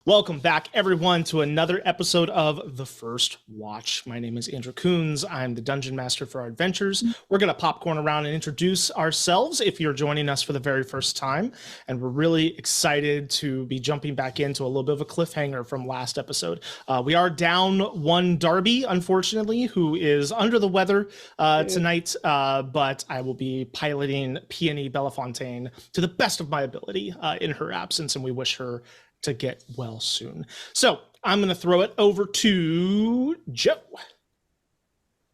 Welcome back, everyone, to another episode of The First Watch. My name is Andrew Coons. I'm the Dungeon Master for our adventures. We're going to popcorn around and introduce ourselves if you're joining us for the very first time. And we're really excited to be jumping back into a little bit of a cliffhanger from last episode. We are down one Darby, unfortunately, who is under the weather tonight, but I will be piloting Peony Belafontaine to the best of my ability in her absence, and we wish her to get well soon. So I'm going to throw it over to Joe.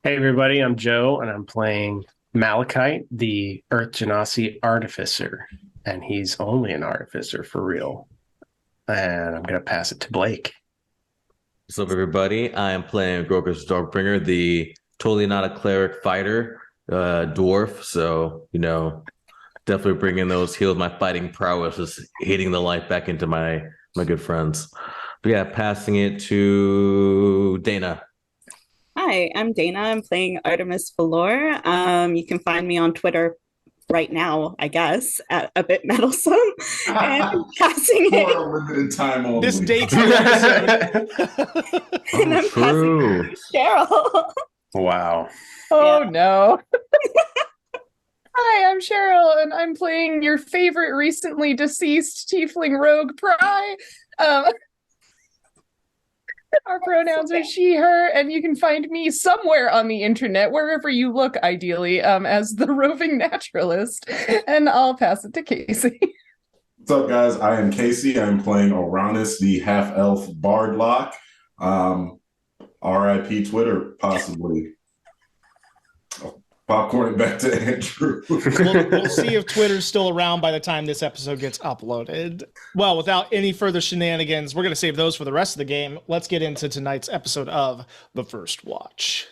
Hey everybody, I'm Joe, and I'm playing Malachite, the Earth Genasi Artificer, and he's only an artificer for real. And I'm going to pass it to Blake. What's up, everybody? I am playing Groker's Dogbringer, the totally not a cleric fighter, dwarf. So, definitely bringing those heals. My fighting prowess is hitting the life back into my good friends. But yeah, passing it to Dana. Hi, I'm Dana. I'm playing Artemis Valor. You can find me on Twitter right now, I guess, at a bit meddlesome. And passing it. For a limited time only. This date's episode. And I'm true. passing it to Cheryl. Wow. Oh, Yeah. no. Hi, I'm Cheryl, and I'm playing your favorite recently deceased tiefling rogue, Pry. Our pronouns are she, her, and you can find me somewhere on the internet, wherever you look, ideally, as the roving naturalist. And I'll pass it to Casey. What's up, guys? I am Casey. I'm playing Oranus, the half-elf bardlock. R.I.P. Twitter, possibly. Popcorn it back to Andrew. We'll see if Twitter's still around by the time this episode gets uploaded. Well, without any further shenanigans, we're going to save those for the rest of the game. Let's get into tonight's episode of The First Watch.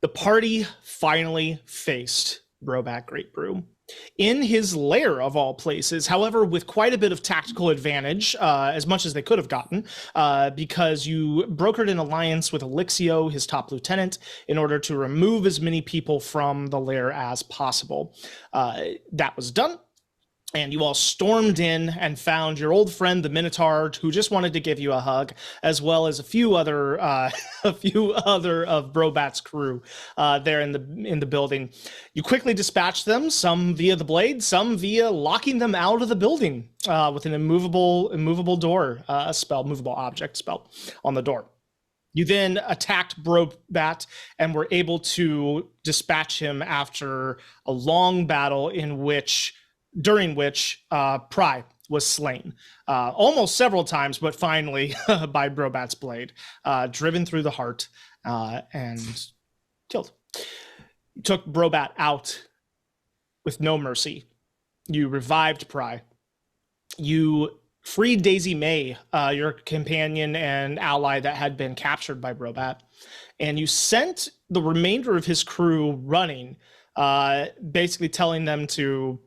The party finally faced Broback Great Brew in his lair of all places, however, with quite a bit of tactical advantage, as much as they could have gotten, because you brokered an alliance with Elixio, his top lieutenant, in order to remove as many people from the lair as possible. That was done. And you all stormed in and found your old friend, the Minotaur, who just wanted to give you a hug, as well as a few other of Brobat's crew there in the building. You quickly dispatched them, some via the blade, some via locking them out of the building with an immovable door movable object spell on the door. You then attacked Brobat and were able to dispatch him after a long battle during which Pry was slain, almost several times, but finally by Brobat's blade, driven through the heart and killed. You took Brobat out with no mercy. You revived Pry. You freed Daisy May, your companion and ally that had been captured by Brobat, and you sent the remainder of his crew running, basically telling them to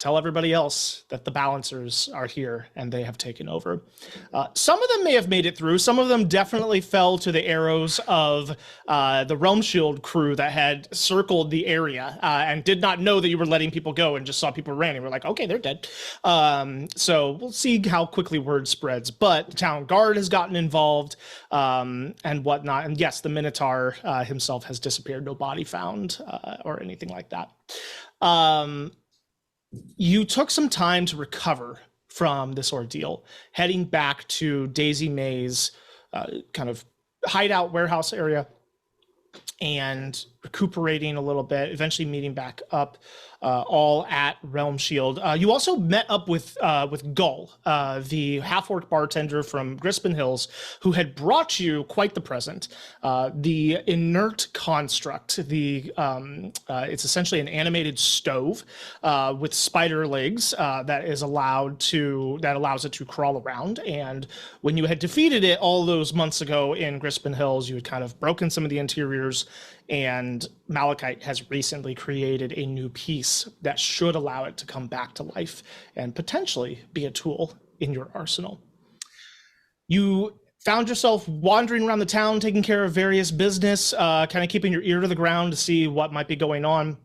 tell everybody else that the balancers are here and they have taken over. Some of them may have made it through. Some of them definitely fell to the arrows of the Realm Shield crew that had circled the area and did not know that you were letting people go and just saw people ran and were like, okay, they're dead. So we'll see how quickly word spreads. But the town guard has gotten involved and whatnot. And yes, the Minotaur himself has disappeared. No body found or anything like that. You took some time to recover from this ordeal, heading back to Daisy May's kind of hideout warehouse area and recuperating a little bit, eventually meeting back up all at Realm Shield. You also met up with Gull, the half-orc bartender from Grispin Hills, who had brought you quite the present. The inert construct, it's essentially an animated stove with spider legs that allows it to crawl around. And when you had defeated it all those months ago in Grispin Hills, you had kind of broken some of the interiors, and Malachite has recently created a new piece that should allow it to come back to life and potentially be a tool in your arsenal. You found yourself wandering around the town, taking care of various business, kind of keeping your ear to the ground to see what might be going on.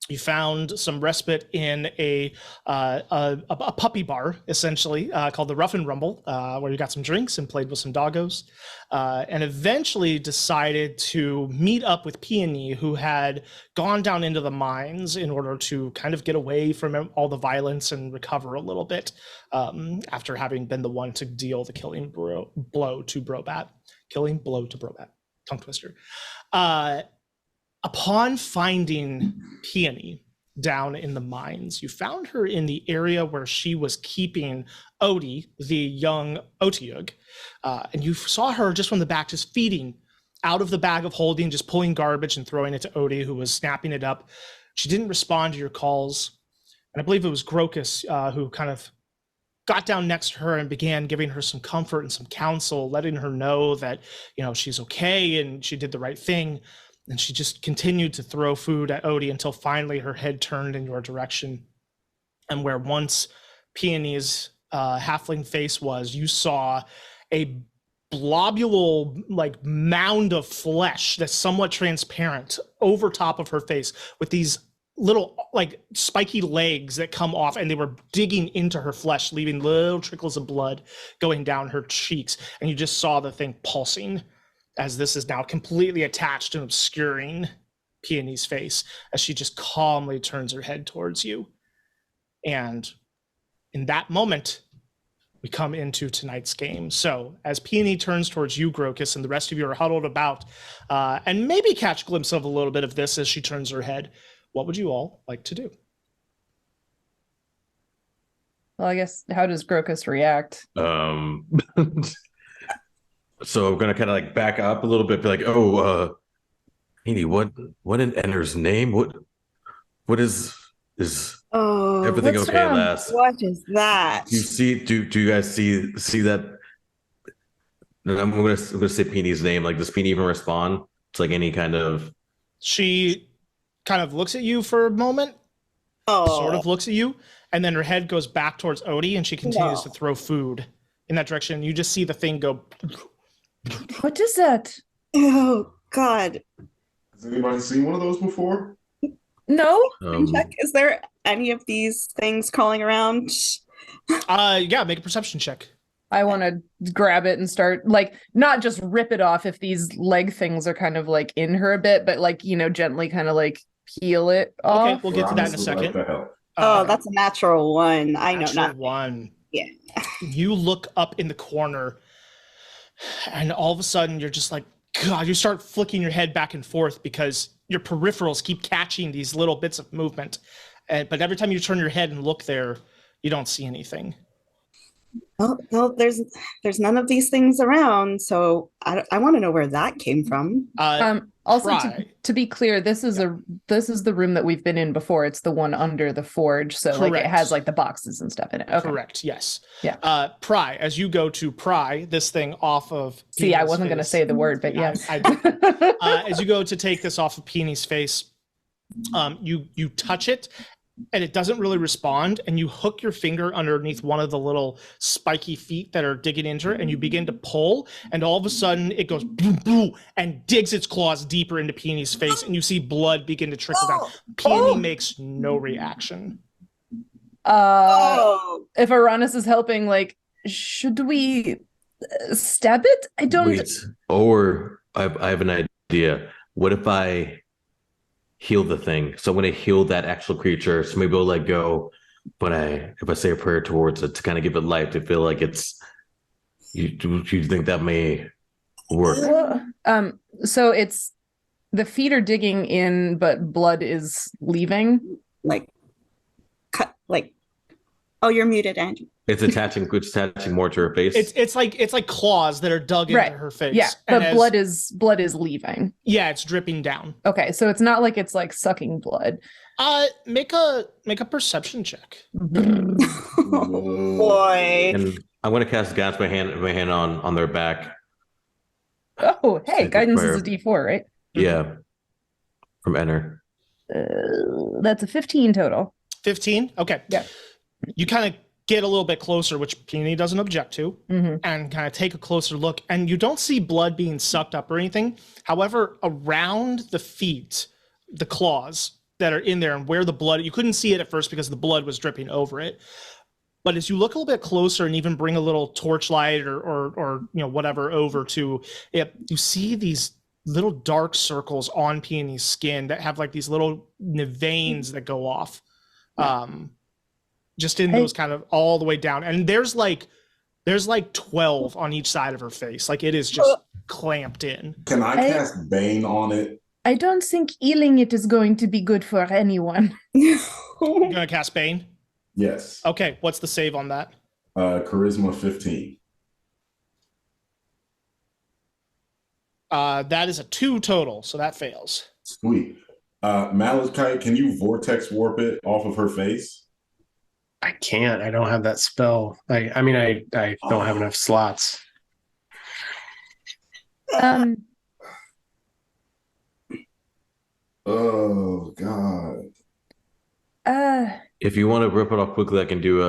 You found some respite in a puppy bar, essentially, called the Rough and Rumble, where you got some drinks and played with some doggos, and eventually decided to meet up with Peony, who had gone down into the mines in order to kind of get away from all the violence and recover a little bit after having been the one to deal the killing blow to Brobat. Tongue twister. Upon finding Peony down in the mines, you found her in the area where she was keeping Odie, the young Otiug, and you saw her just from the back, just feeding out of the bag of holding, just pulling garbage and throwing it to Odie, who was snapping it up. She didn't respond to your calls, and I believe it was Grokus who kind of got down next to her and began giving her some comfort and some counsel, letting her know that, you know, she's okay and she did the right thing. And she just continued to throw food at Odie until finally her head turned in your direction. And where once Peony's halfling face was, you saw a blobule like mound of flesh that's somewhat transparent over top of her face with these little like spiky legs that come off, and they were digging into her flesh, leaving little trickles of blood going down her cheeks. And you just saw the thing pulsing as this is now completely attached and obscuring Peony's face as she just calmly turns her head towards you. And in that moment, we come into tonight's game. So as Peony turns towards you, Grokus, and the rest of you are huddled about, and maybe catch a glimpse of a little bit of this as she turns her head, what would you all like to do? Well, I guess, how does Grokus react? So I'm gonna kind of like back up a little bit, be like, "Oh, Peony, what in Ender's name? What is everything what's okay, wrong? lass? What is that? Do you see? Do you guys see that?" No, I'm gonna say Peony's name. Like, does Peony even respond to like any kind of? She kind of looks at you for a moment, sort of looks at you, and then her head goes back towards Odie, and she continues to throw food in that direction. You just see the thing go. What is that? Oh, God. Has anybody seen one of those before? No? Check. Is there any of these things crawling around? Yeah, make a perception check. I want to grab it and start, like, not just rip it off if these leg things are kind of like in her a bit, but like, you know, gently kind of like peel it off. Okay, we'll get to that in a second. That's a natural one. I know, not one. Yeah. You look up in the corner, and all of a sudden you're just like, God, you start flicking your head back and forth because your peripherals keep catching these little bits of movement. But every time you turn your head and look there, you don't see anything. Oh, no, there's none of these things around, so I want to know where that came from. Also, to be clear, this is the room that we've been in before. It's the one under the forge, so Correct. like it has like the boxes and stuff in it. Okay. Correct. Yes. Yeah. Pry, as you go to pry this thing off of. See, I Peony's wasn't going to face- say the word, but yes. As you go to take this off of Peony's face, you touch it, and it doesn't really respond, and you hook your finger underneath one of the little spiky feet that are digging into it, and you begin to pull, and all of a sudden it goes boom, boom, and digs its claws deeper into Peony's face, and you see blood begin to trickle down. Peony makes no reaction. If Uranus is helping, like, should we stab it? I don't. Wait, or I have an idea. What if I heal the thing? So I'm going to heal that actual creature. So maybe I'll let go. But if I say a prayer towards it to kind of give it life, to feel like it's. Do you think that may work? So it's the feet are digging in, but blood is leaving. Like, cut. Like, oh, you're muted, Andrew. It's attaching more to her face. It's like claws that are dug into her face. Yeah, but blood is leaving. Yeah, it's dripping down. Okay, so it's not like it's like sucking blood. Make a perception check. Oh, boy. And I'm going to cast guidance my hand on their back. Oh, hey, guidance is a D4, right? Yeah, from Enter. That's a 15 total. 15. Okay. Yeah. You kind of get a little bit closer, which Peony doesn't object to, Mm-hmm. and kind of take a closer look, and you don't see blood being sucked up or anything. However, around the feet, the claws that are in there, and where the blood, you couldn't see it at first because the blood was dripping over it. But as you look a little bit closer and even bring a little torchlight or whatever over to it, you see these little dark circles on Peony's skin that have like these little veins that go off. Just in those kind of all the way down. And there's like 12 on each side of her face. Like it is just clamped in. Can I cast Bane on it? I don't think healing it is going to be good for anyone. You're gonna cast Bane? Yes. Okay, what's the save on that? Charisma 15. That is a 2 total, so that fails. Sweet. Malachite, can you vortex warp it off of her face? I can't. I don't have that spell. I don't have enough slots. Oh God. If you want to rip it off quickly, I can do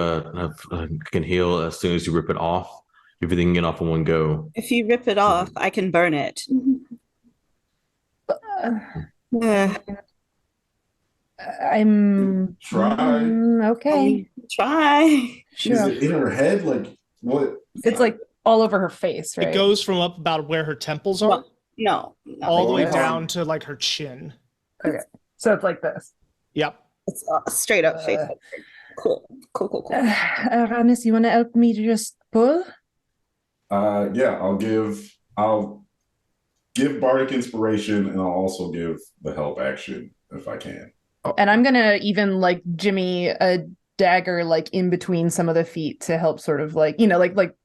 can heal as soon as you rip it off. If you can get off in one go. If you rip it off, I can burn it. I'm Try. okay. Try. Sure. Is it in her head? Like what? It's like all over her face, right? It goes from up about where her temples are, Well, no. all the way Yeah. down to like her chin. Okay. So it's like this. Yep. It's straight up face. Cool. Uranus, you want to help me to just pull? Yeah, I'll give bardic inspiration, and I'll also give the help action if I can. And I'm gonna even like jimmy a dagger like in between some of the feet to help sort of like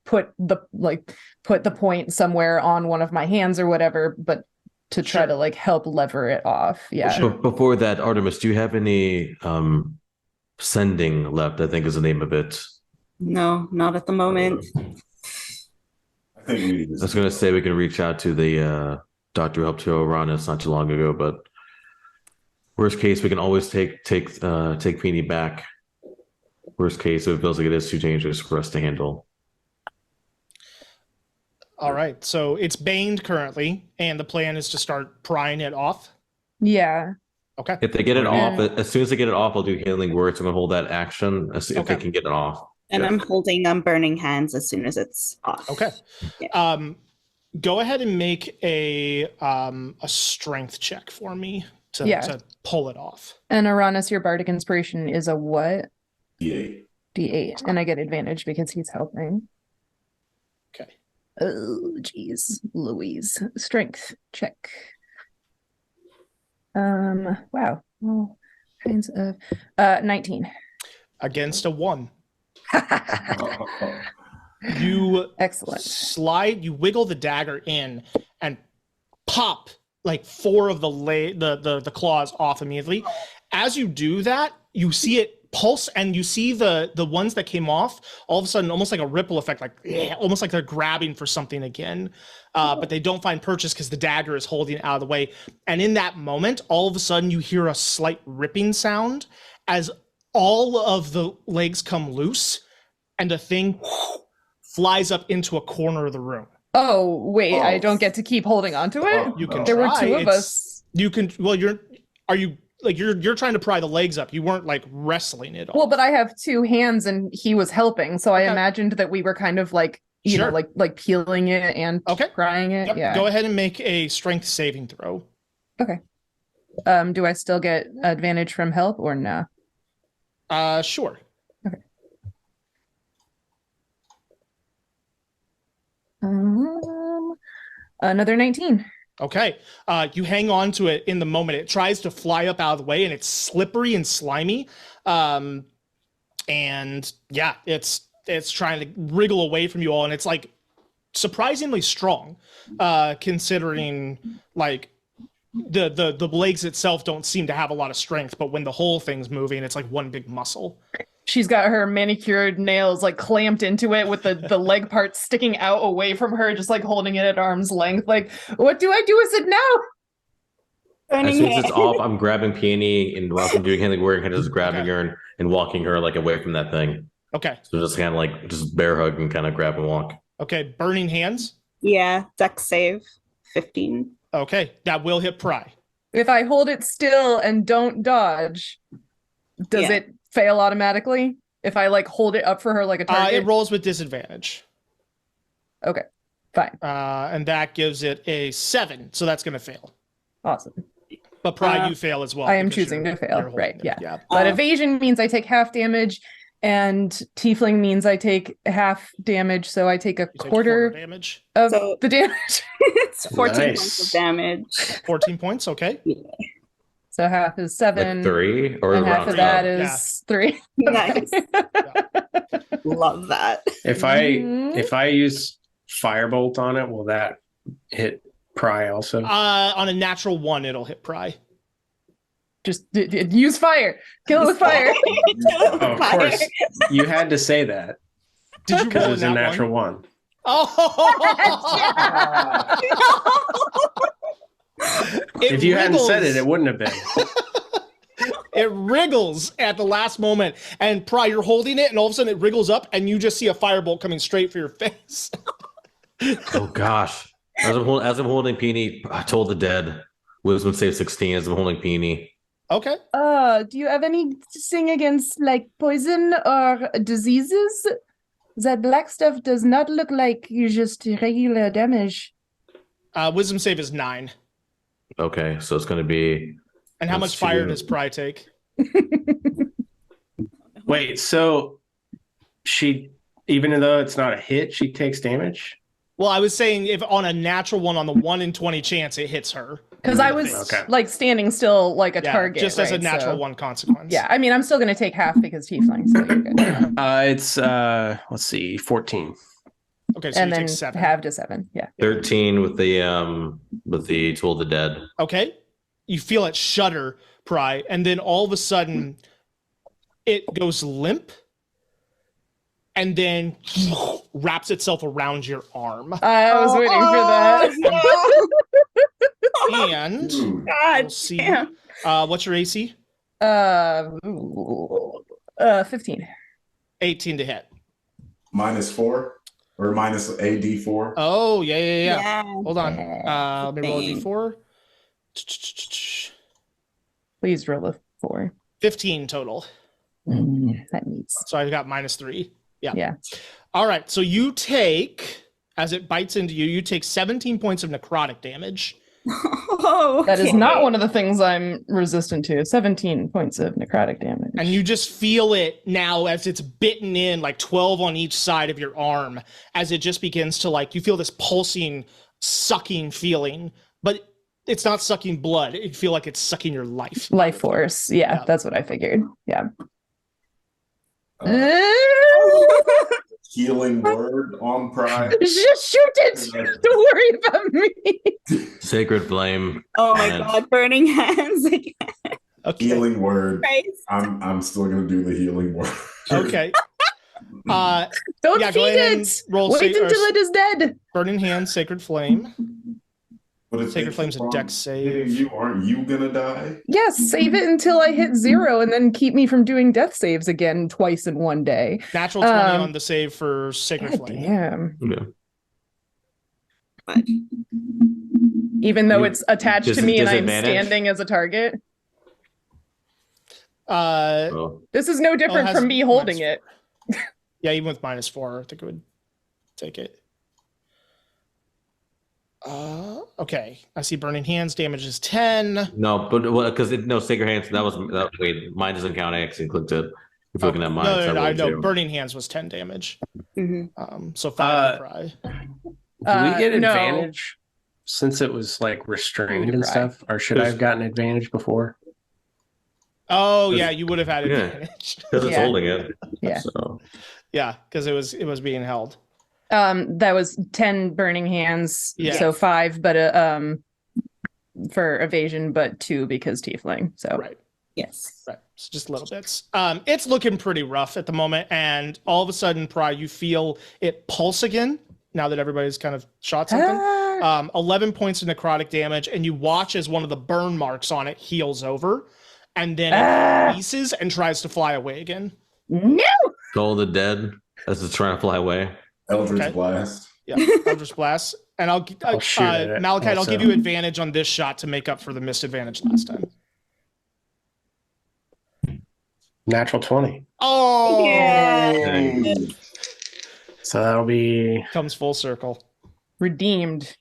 put the point somewhere on one of my hands or whatever, but to try to like help lever it off. Yeah. But before that, Artemis, do you have any sending left? I think is the name of it. No, not at the moment. I think we need I was going to say we can reach out to the doctor who helped to Uranus not too long ago, but worst case, we can always take Peony back. Worst case, if it feels like it is too dangerous for us to handle. All right. So it's baned currently, and the plan is to start prying it off. Yeah. Okay. If they get it off, as soon as they get it off, I'll do healing words. I'm going to hold that action if they can get it off. And I'm holding burning hands as soon as it's off. Okay. Yeah. Go ahead and make a strength check for me to pull it off. And Uranus, your bardic inspiration is a what? D8. D8. And I get advantage because he's helping. Okay. Oh, geez. Louise. Strength check. Wow. All kinds of 19. Against a 1. You Excellent. you wiggle the dagger in and pop like 4 of the claws off immediately. As you do that, you see it pulse, and you see the ones that came off all of a sudden almost like a ripple effect, like almost like they're grabbing for something again, but they don't find purchase because the dagger is holding it out of the way. And in that moment, all of a sudden you hear a slight ripping sound as all of the legs come loose, and the thing flies up into a corner of the room. Oh, wait, I Oh. don't get to keep holding on to it? You can There were try. two of us. You can. Well, you're trying to pry the legs up. You weren't like wrestling it. Well, but I have two hands and he was helping, so I Okay. imagined that we were kind of like, you Sure. know, like peeling it and Okay. prying it. Yep. Yeah. Go ahead and make a strength saving throw. Do I still get advantage from help or no? Sure. Another 19. Okay. You hang on to it in the moment. It tries to fly up out of the way, and it's slippery and slimy. And yeah, it's trying to wriggle away from you all, and it's like surprisingly strong, considering like the legs itself don't seem to have a lot of strength, but when the whole thing's moving, it's like one big muscle. She's got her manicured nails like clamped into it with the leg part sticking out away from her, just like holding it at arm's length. Like, what do I do with it now? As Burning soon as it's hand. off, I'm grabbing Peony, and while I'm doing anything weird, kind of just grabbing Okay. her and walking her like away from that thing. Okay. So just kind of like just bear hug and kind of grab and walk. Okay. Burning hands. Yeah, dex save 15. Okay. That will hit pry. If I hold it still and don't dodge, does Yeah. it fail automatically? If I like hold it up for her like a target? It rolls with disadvantage. Okay, fine. And that gives it a 7, so that's going to fail. Awesome. But Pry, Uh, you fail as well. I am because choosing you're- to fail, you're holding right, it. yeah. Yeah. But Uh, evasion means I take half damage, and tiefling means I take half damage, so I take a You take quarter damage. of So- the damage. It's 14 Nice. points of damage. 14 points. Okay. So half is 7. Like 3 or and half around of that twelve? is 3. Nice. Love that. If I Mhm. if I use firebolt on it, will that hit Pry also? On a natural 1, it'll hit Pry. Just use fire. Kill it with fire. Oh, of course. You had to say that Did you because roll it's in a that natural one? one. Oh! If you hadn't said it, wriggles. it wouldn't have been. It wriggles at the last moment, and Pry, you're holding it, and all of a sudden it wriggles up, and you just see a firebolt coming straight for your face. Oh gosh. As I'm holding Peony, I told the dead. Wisdom save 16 as I'm holding Peony. Okay. Do you have anything against like poison or diseases? That black stuff does not look like just regular damage. Wisdom save is 9. Okay, so it's going to be And how Let's much fire see. does Pry take? Wait, so she, even though it's not a hit, she takes damage? Well, I was saying if on a natural one, on the 1 in 20 chance, it hits her. Because I was Okay. like standing still like a Yeah, target. just as a right? natural So- 1 consequence. Yeah, I mean, I'm still going to take half because tiefling, so you're good. It's let's see, 14. Okay, so And you then take 7. half to 7. Yeah. 13 with the Toll the Dead. Okay. You feel it shudder, Pry, and then all of a sudden it goes limp and then wraps itself around your arm. I was waiting for that. And Dude, God we'll see. damn. What's your AC? 15. 18 to hit. -4 or minus AD4. Oh, yeah. Yeah. Hold on. Let me roll a Same. d4. Please roll a 4. 15 total. That needs. So I got -3. Yeah. Yeah. All right. So you take, as it bites into you, you take 17 points of necrotic damage. Oh, That is okay. not one of the things I'm resistant to. 17 points of necrotic damage. And you just feel it now as it's bitten in, like 12 on each side of your arm, as it just begins to like, you feel this pulsing, sucking feeling, but it's not sucking blood. You feel like it's sucking your life. Life force. Yeah, Yeah. that's what I figured. Yeah. Healing word on Pride. Just shoot it. Don't worry about me. Sacred Flame. Oh my And- god, burning hands again. Okay. Healing word. Christ. I'm still gonna do the healing word. Okay. Don't Yeah, go feed ahead and it. roll Wait sa- or until it is dead. Burning Hand, Sacred Flame. But if Sacred they Flame's keep a on dex save. hitting you, aren't you gonna die? Yes, save it until I hit 0 and then keep me from doing death saves again twice in one day. Natural 20 on the save for Sacred God Flame. damn. Yeah. Even though it's attached to me and I'm Disadvantage? standing as a target. Oh. This is no different has from me holding -4. it. Yeah, even with -4, I think it would take it. Okay. I see Burning Hands. Damage is 10. No, but because no Sacred Hands. That wait. Mine doesn't count. I actually clicked it. If you're looking at mine, No, I know. too. Burning Hands was 10 damage. Mhm. So 5 to Pry. Do we get no. advantage since it was like restrained and Pry. stuff? Or should I have gotten advantage before? Oh yeah, you would have had Yeah. advantage. Because it's Yeah. holding it. Yeah. So Yeah, because it was being held. That was 10 burning hands, Yeah. so 5, but for evasion, but 2 because tiefling. So Right. Yes. Right. So just little bits. It's looking pretty rough at the moment, and all of a sudden, Pry, you feel it pulse again now that everybody's kind of shot something. 11 points of necrotic damage, and you watch as one of the burn marks on it heals over, and then it releases and tries to fly away again. No. Soul of the Dead as it's trying to fly away. Eldritch Okay. Blast. Yeah, Eldritch Blast. And I'll shoot at it Malachite, I'll also. give you advantage on this shot to make up for the missed advantage last time. Natural 20. Oh, Yeah. So that'll be comes full circle. Redeemed.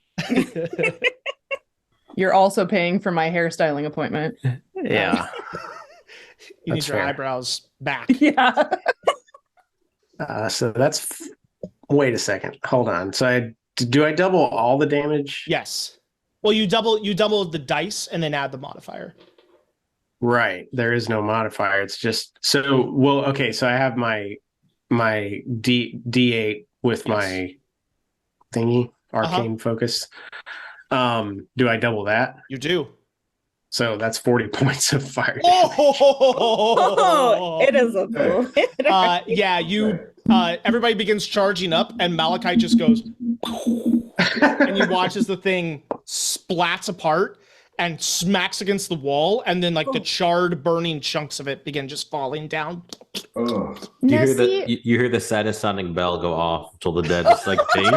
You're also paying for my hairstyling appointment. yeah. You need That's your fair. eyebrows back. Yeah. So that's wait a second. Hold on. So do I double all the damage? Yes. Well, you double the dice and then add the modifier. Right. There is no modifier. It's just so well, okay, so I have my D8 with Yes. my thingy, arcane focus. Do I double that? You do. So that's 40 points of fire. Oh, it is a bull. Yeah, you everybody begins charging up and Malachite just goes and you watch as the thing splats apart and smacks against the wall, and then like the charred burning chunks of it begin just falling down. Oh. You Now, hear see- you hear the saddest sounding bell go off till the dead just like ding.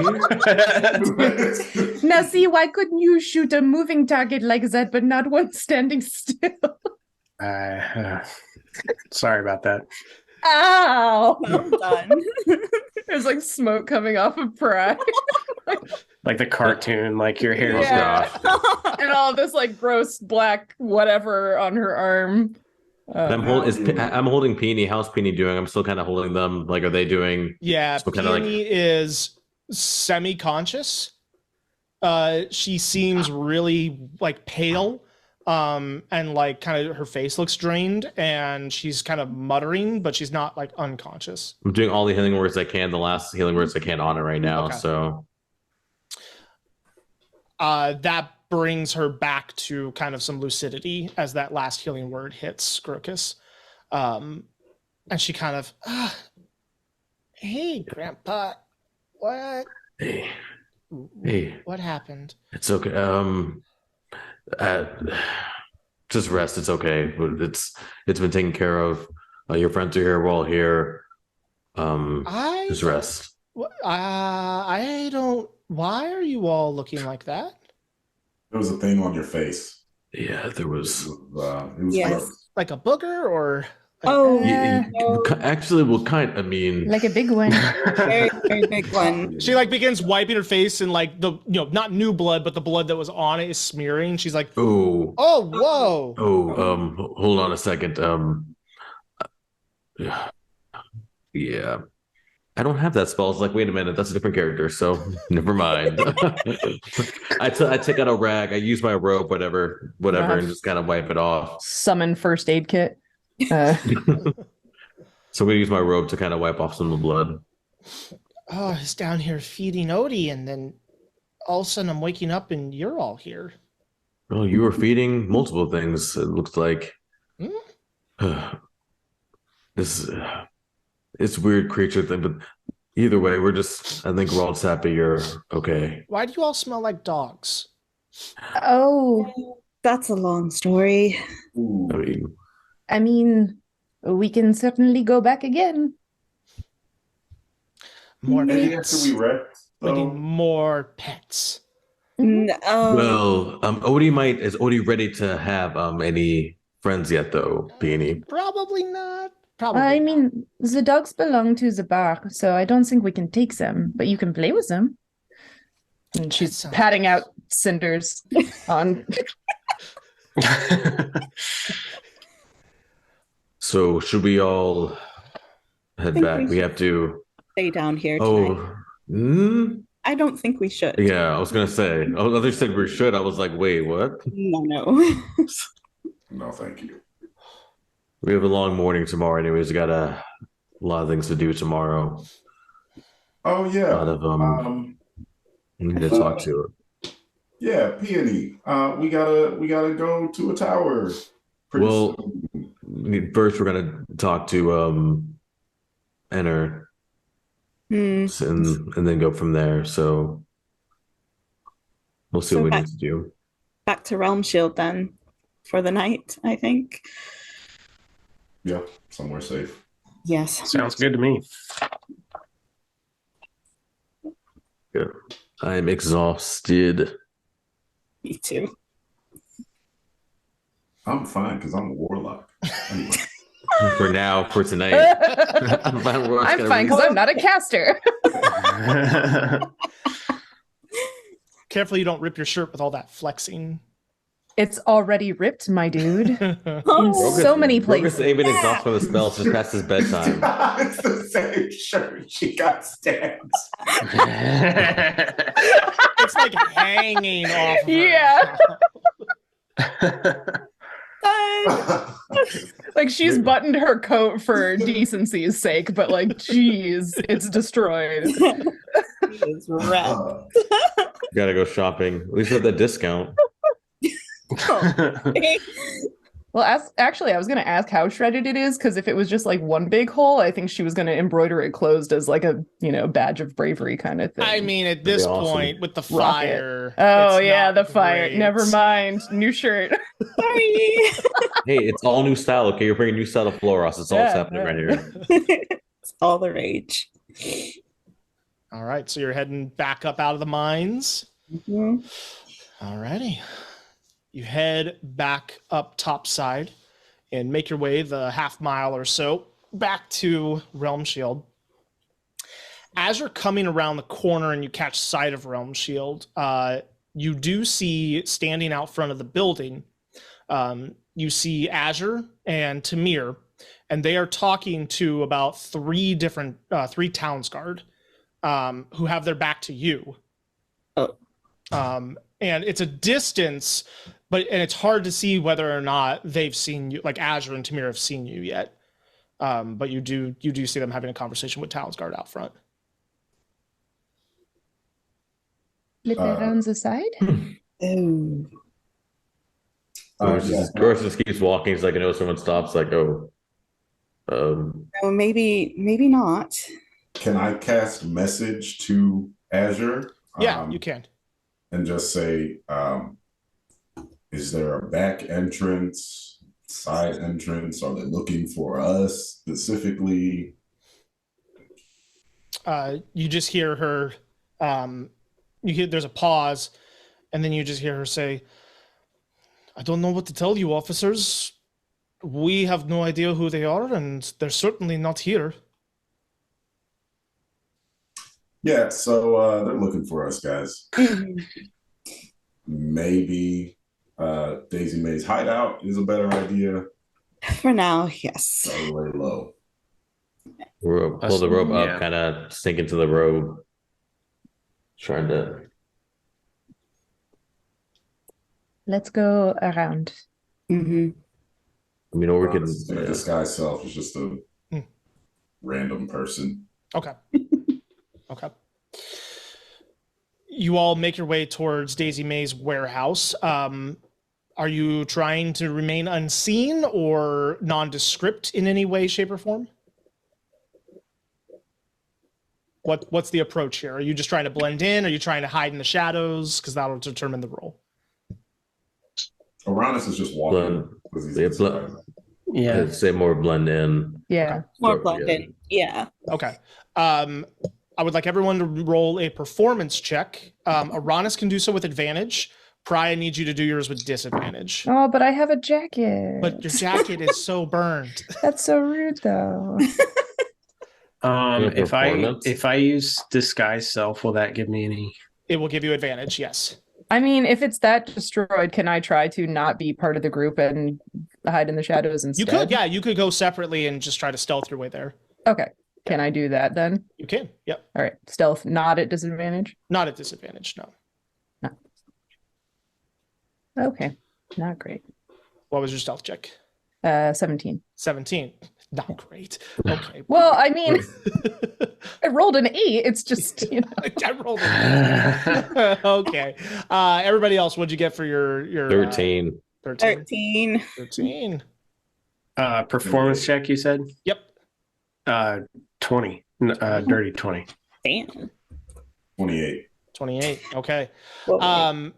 Now, see, why couldn't you shoot a moving target like that, but not one standing still? Sorry about that. Ow! Well done. There's like smoke coming off of Pry. Like the cartoon, like your hair is Yeah. gosh. And all this like gross black whatever on her arm. I'm holding Peony. How's Peony doing? I'm still kind of holding them. Like, are they doing? Yeah, So kinda like- Peony is semi-conscious. She seems really like pale, and like kind of her face looks drained, and she's kind of muttering, but she's not like unconscious. I'm doing all the healing words I can. The last healing words I can on it right now. Okay. So That brings her back to kind of some lucidity as that last healing word hits Grocus. And she kind of, hey, Grandpa, what hey, what happened? it's okay. Just rest. It's okay. It's been taken care of. Your friends are here. We're all here. Just rest. I don't. Why are you all looking like that? There was a thing on your face. Yeah, there was. It was Yes. gross. Like a booger or? Oh, Actually, I mean, Like a big one. very, very big one. She like begins wiping her face, and like the not new blood, but the blood that was on it is smearing. She's like, oh, whoa. hold on a second. Yeah. I don't have that spell. It's like, wait a minute, that's a different character, so never mind. I take out a rag, I use my rope, whatever, and just kind of wipe it off. Summon first aid kit. So I'm gonna use my rope to kind of wipe off some of the blood. Oh, I was down here feeding Odie, and then all of a sudden I'm waking up and you're all here. Oh, you were feeding multiple things, it looks like. This it's weird creature thing, but either way, I think we're all just happy you're okay. Why do you all smell like dogs? Oh, That's a long story. Ooh. I mean, we can certainly go back again. More Maybe pets. after we wrecked, We need though. more pets. Well, Odie is Odie ready to have any friends yet though, Peony? Probably not. Probably. I not. mean, the dogs belong to the bar, so I don't think we can take them, but you can play with them. And she's sounds patting good. out Cinders on. So should we all head think back? we We should- have to. Stay down here tonight. Oh, hmm? I don't think we should. Yeah, I was gonna say. Others said we should. I was like, wait, what? No. No, thank you. We have a long morning tomorrow, anyways. We got a lot of things to do tomorrow. Oh A yeah. lot of we need to talk to her. Yeah, Peony. We gotta go to a tower. Pretty Well, soon. first we're gonna talk to Enter and then go from there. So we'll see So what we back- need to do. Back to Realm Shield then for the night, I think. Yeah, somewhere safe. Yes. Sounds good to me. Good. I'm exhausted. Me too. I'm fine because I'm a warlock. Anyway. For now, for tonight. I'm fine because I'm not a caster. Careful you don't rip your shirt with all that flexing. It's already ripped, my dude. In Oh, so many Rogus places. ain't been exhausted from the spells just past his bedtime. It's the same shirt. She got stabbed. It's like hanging off. Of her. Yeah. God. Like she's buttoned her coat for decency's sake, but like, geez, it's destroyed. He is wrecked. Gotta go shopping. At least with the discount. Well, actually, I was going to ask how shredded it is, because if it was just like one big hole, I think she was going to embroider it closed as like a, badge of bravery kind of thing. I mean, at this That'd be awesome. point, with the Rocket. fire. Oh, it's yeah, not the fire. great. Never mind. New shirt. Sorry. Hey, it's all new style, okay? You're bringing new style to Floros. That's all that's Yeah, happening yeah. right here. It's all the rage. All right, so you're heading back up out of the mines. Mhm. All righty. You head back up topside and make your way the half mile or so back to Realm Shield. As you're coming around the corner and you catch sight of Realm Shield, you do see standing out front of the building, you see Azure and Tamir, and they are talking to about three Towns Guard who have their back to you. Oh. And it's a distance, and it's hard to see whether or not they've seen you, like Azure and Tamir have seen you yet. But you do see them having a conversation with Towns Guard out front. Flip around the side. Oh. Doris just keeps walking. He's like, I know someone stops, like, oh. Oh, maybe not. Can I cast message to Azure? Yeah, you can. And just say, is there a back entrance, side entrance? Are they looking for us specifically? You just hear her. There's a pause, and then you just hear her say, "I don't know what to tell you, officers. We have no idea who they are, and they're certainly not here." Yeah, so they're looking for us, guys. Maybe Daisy May's hideout is a better idea. For now, yes. So lay low. Pull the rope Yeah. up, kind of sink into the robe. Trying to. Let's go around. Mm-hmm. I mean, or we can. Their disguise self is just a random person. Okay. Okay. You all make your way towards Daisy May's warehouse. Are you trying to remain unseen or nondescript in any way, shape, or form? What's the approach here? Are you just trying to blend in? Are you trying to hide in the shadows? Because that'll determine the role. Uranus is just walking. Blend. 'Cause he's Yeah, inside. Yeah. I'd say more blend in. Yeah. More So, blended. Yeah. Okay. I would like everyone to roll a performance check. Uranus can do so with advantage. Pry, I need you to do yours with disadvantage. Oh, but I have a jacket. But your jacket is so burned. That's so rude, though. If I use disguise self, will that give me any? It will give you advantage, yes. I mean, if it's that destroyed, can I try to not be part of the group and hide in the shadows You instead? could, yeah. You could go separately and just try to stealth your way there. Okay. Can I do that then? You can, yep. All right. Stealth not at disadvantage? Not at disadvantage, no. Okay. Not great. What was your stealth check? 17. 17. Not great. Okay. Well, I mean, I rolled an 8. It's just, you know. I rolled it. Okay. Everybody else, what'd you get for your 13. 13. 13. 13. Performance check, you said? Yep. 20. Dirty 20. Damn. 28. 28. Okay. Well,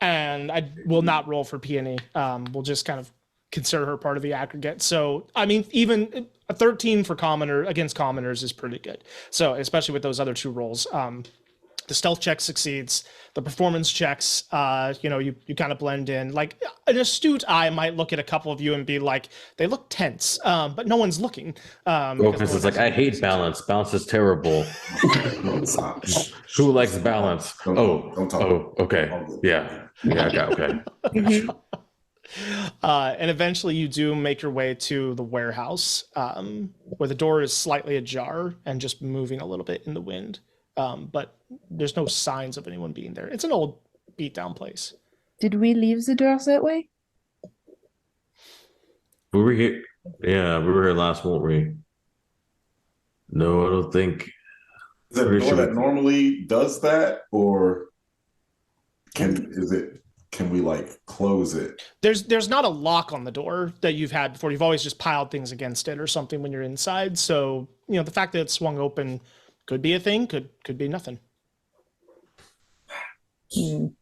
And I will not roll for Peony. We'll just kind of consider her part of the aggregate. So, I mean, even a 13 for commoner against commoners is pretty good. So, especially with those other two rolls, the stealth check succeeds. The performance checks, you kind of blend in. Like an astute eye might look at a couple of you and be like, they look tense, but no one's looking. Because it's like, I hate balance. Balance is terrible. Who likes balance? Don't talk. Oh, okay. Yeah. Yeah, okay. mhm. And eventually you do make your way to the warehouse, where the door is slightly ajar and just moving a little bit in the wind. But there's no signs of anyone being there. It's an old beat down place. Did we leave the doors that way? We were here. Yeah, we were here last, weren't we? No, I don't think. Is it a door that normally does that, or can we like close it? There's not a lock on the door that you've had before. You've always just piled things against it or something when you're inside. So, the fact that it's swung open could be a thing, could be nothing. You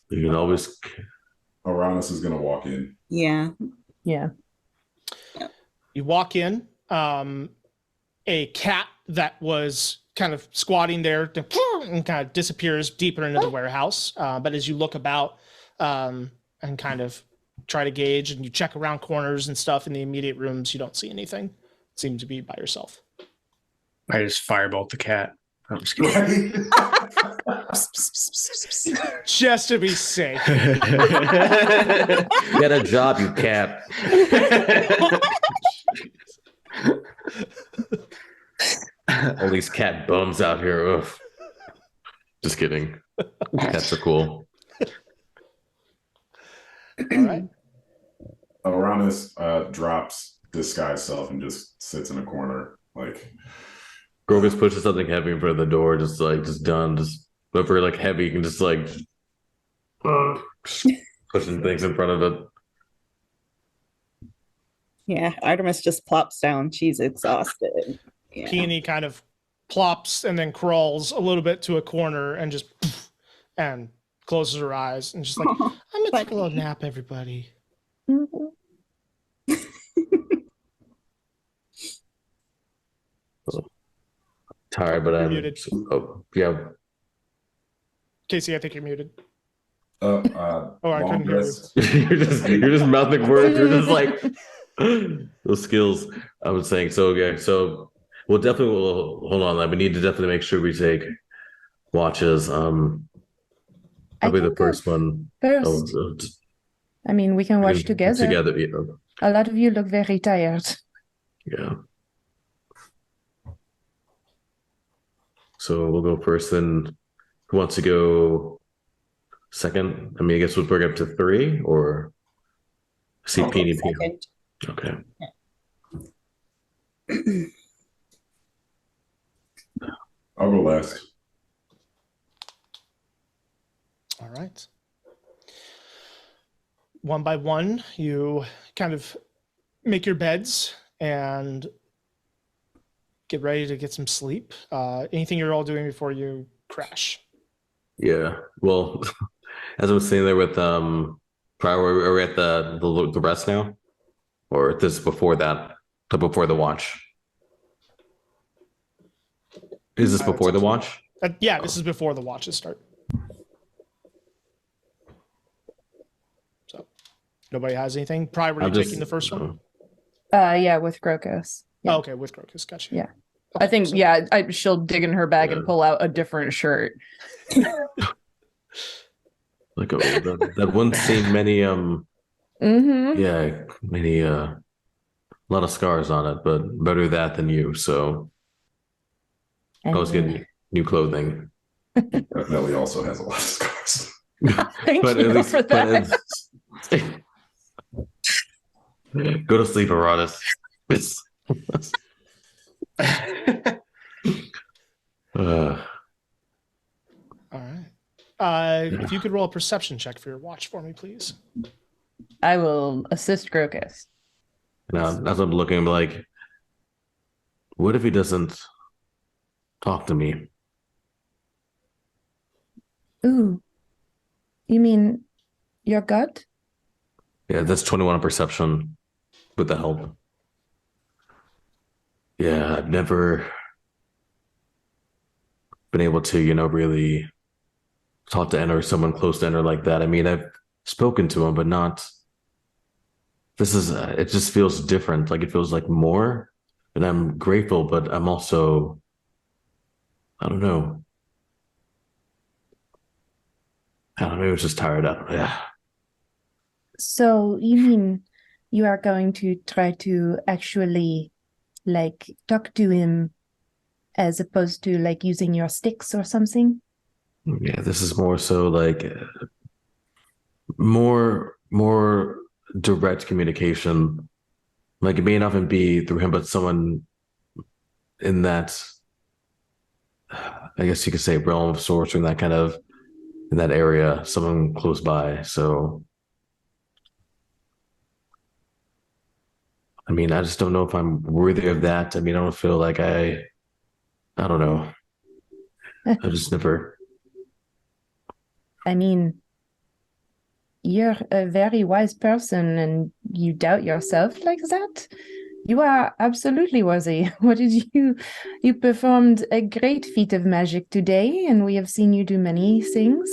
can always. Uranus is gonna walk in. Yeah. Yeah. You walk in, a cat that was kind of squatting there and kind of disappears deeper into the warehouse. But as you look about and kind of try to gauge and you check around corners and stuff in the immediate rooms, you don't see anything. Seem to be by yourself. I just firebolt the cat. I'm just kidding. Just to be safe. Get a job, you cat. All these cat bums out here. Ugh. Just kidding. Cats are cool. All right. Uranus drops disguise self and just sits in a corner, like. Grogus pushes something heavy in front of the door, just done. Just whatever, like heavy, you can just pushing things in front of it. Yeah. Artemis just plops down. She's exhausted. Yeah. Peony kind of plops and then crawls a little bit to a corner and just and closes her eyes and just like, I'm gonna take a little nap, everybody. Tired, but You're I'm muted. yeah. Casey, I think you're muted. Oh, I couldn't hear you. you're just mouthing words. You're just like those skills. I was saying. So yeah. So we'll hold on. Like, we need to definitely make sure we take watches. I'll be the first one. First. I mean, we can watch together. Together, yeah. A lot of you look very tired. Yeah. So we'll go first. Then who wants to go second? I mean, I guess we'll bring it up to 3 or I'll go CP. second. Okay. I'll go last. All right. One by one, you kind of make your beds and get ready to get some sleep. Anything you're all doing before you crash? Yeah. Well, as I was sitting there with prior, are we at the rest now, or this before that, before the watch? Is this That's before up the to you. watch? Yeah, this is before the watches start. So nobody has anything. Probably were you taking the first one? Yeah, with Grokos. Yeah. Oh, okay, with Crocus, gotcha. Yeah. Okay, I think so- she'll dig in her bag and pull out a different shirt. Like that wouldn't seem many Mm-hmm. yeah, many a lot of scars on it, but better that than you. So I was getting new clothing. Definitely also has a lot of scars. Thank but you at least for that. Go to sleep, Aratus. All right. If you could roll a perception check for your watch for me, please. I will assist Grokos. Now, as I'm looking, I'm like, what if he doesn't talk to me? Ooh. You mean your gut? Yeah, that's 21 on perception with the help. Yeah, I've never been able to, really talk to Enter, someone close to Enter like that. I mean, I've spoken to him, but not. It just feels different. Like it feels like more. And I'm grateful, but I'm also, I don't know. It's just tired out. Yeah. So you mean you are going to try to actually like talk to him as opposed to like using your sticks or something? Yeah, this is more so like more direct communication. Like it may not even be through him, but someone in that, I guess you could say, realm of sorts, or in that kind of in that area, someone close by. So, I mean, I just don't know if I'm worthy of that. I mean, I don't feel like I don't know. I just never. I mean, you're a very wise person and you doubt yourself like that? You are absolutely worthy. What did you performed a great feat of magic today, and we have seen you do many things.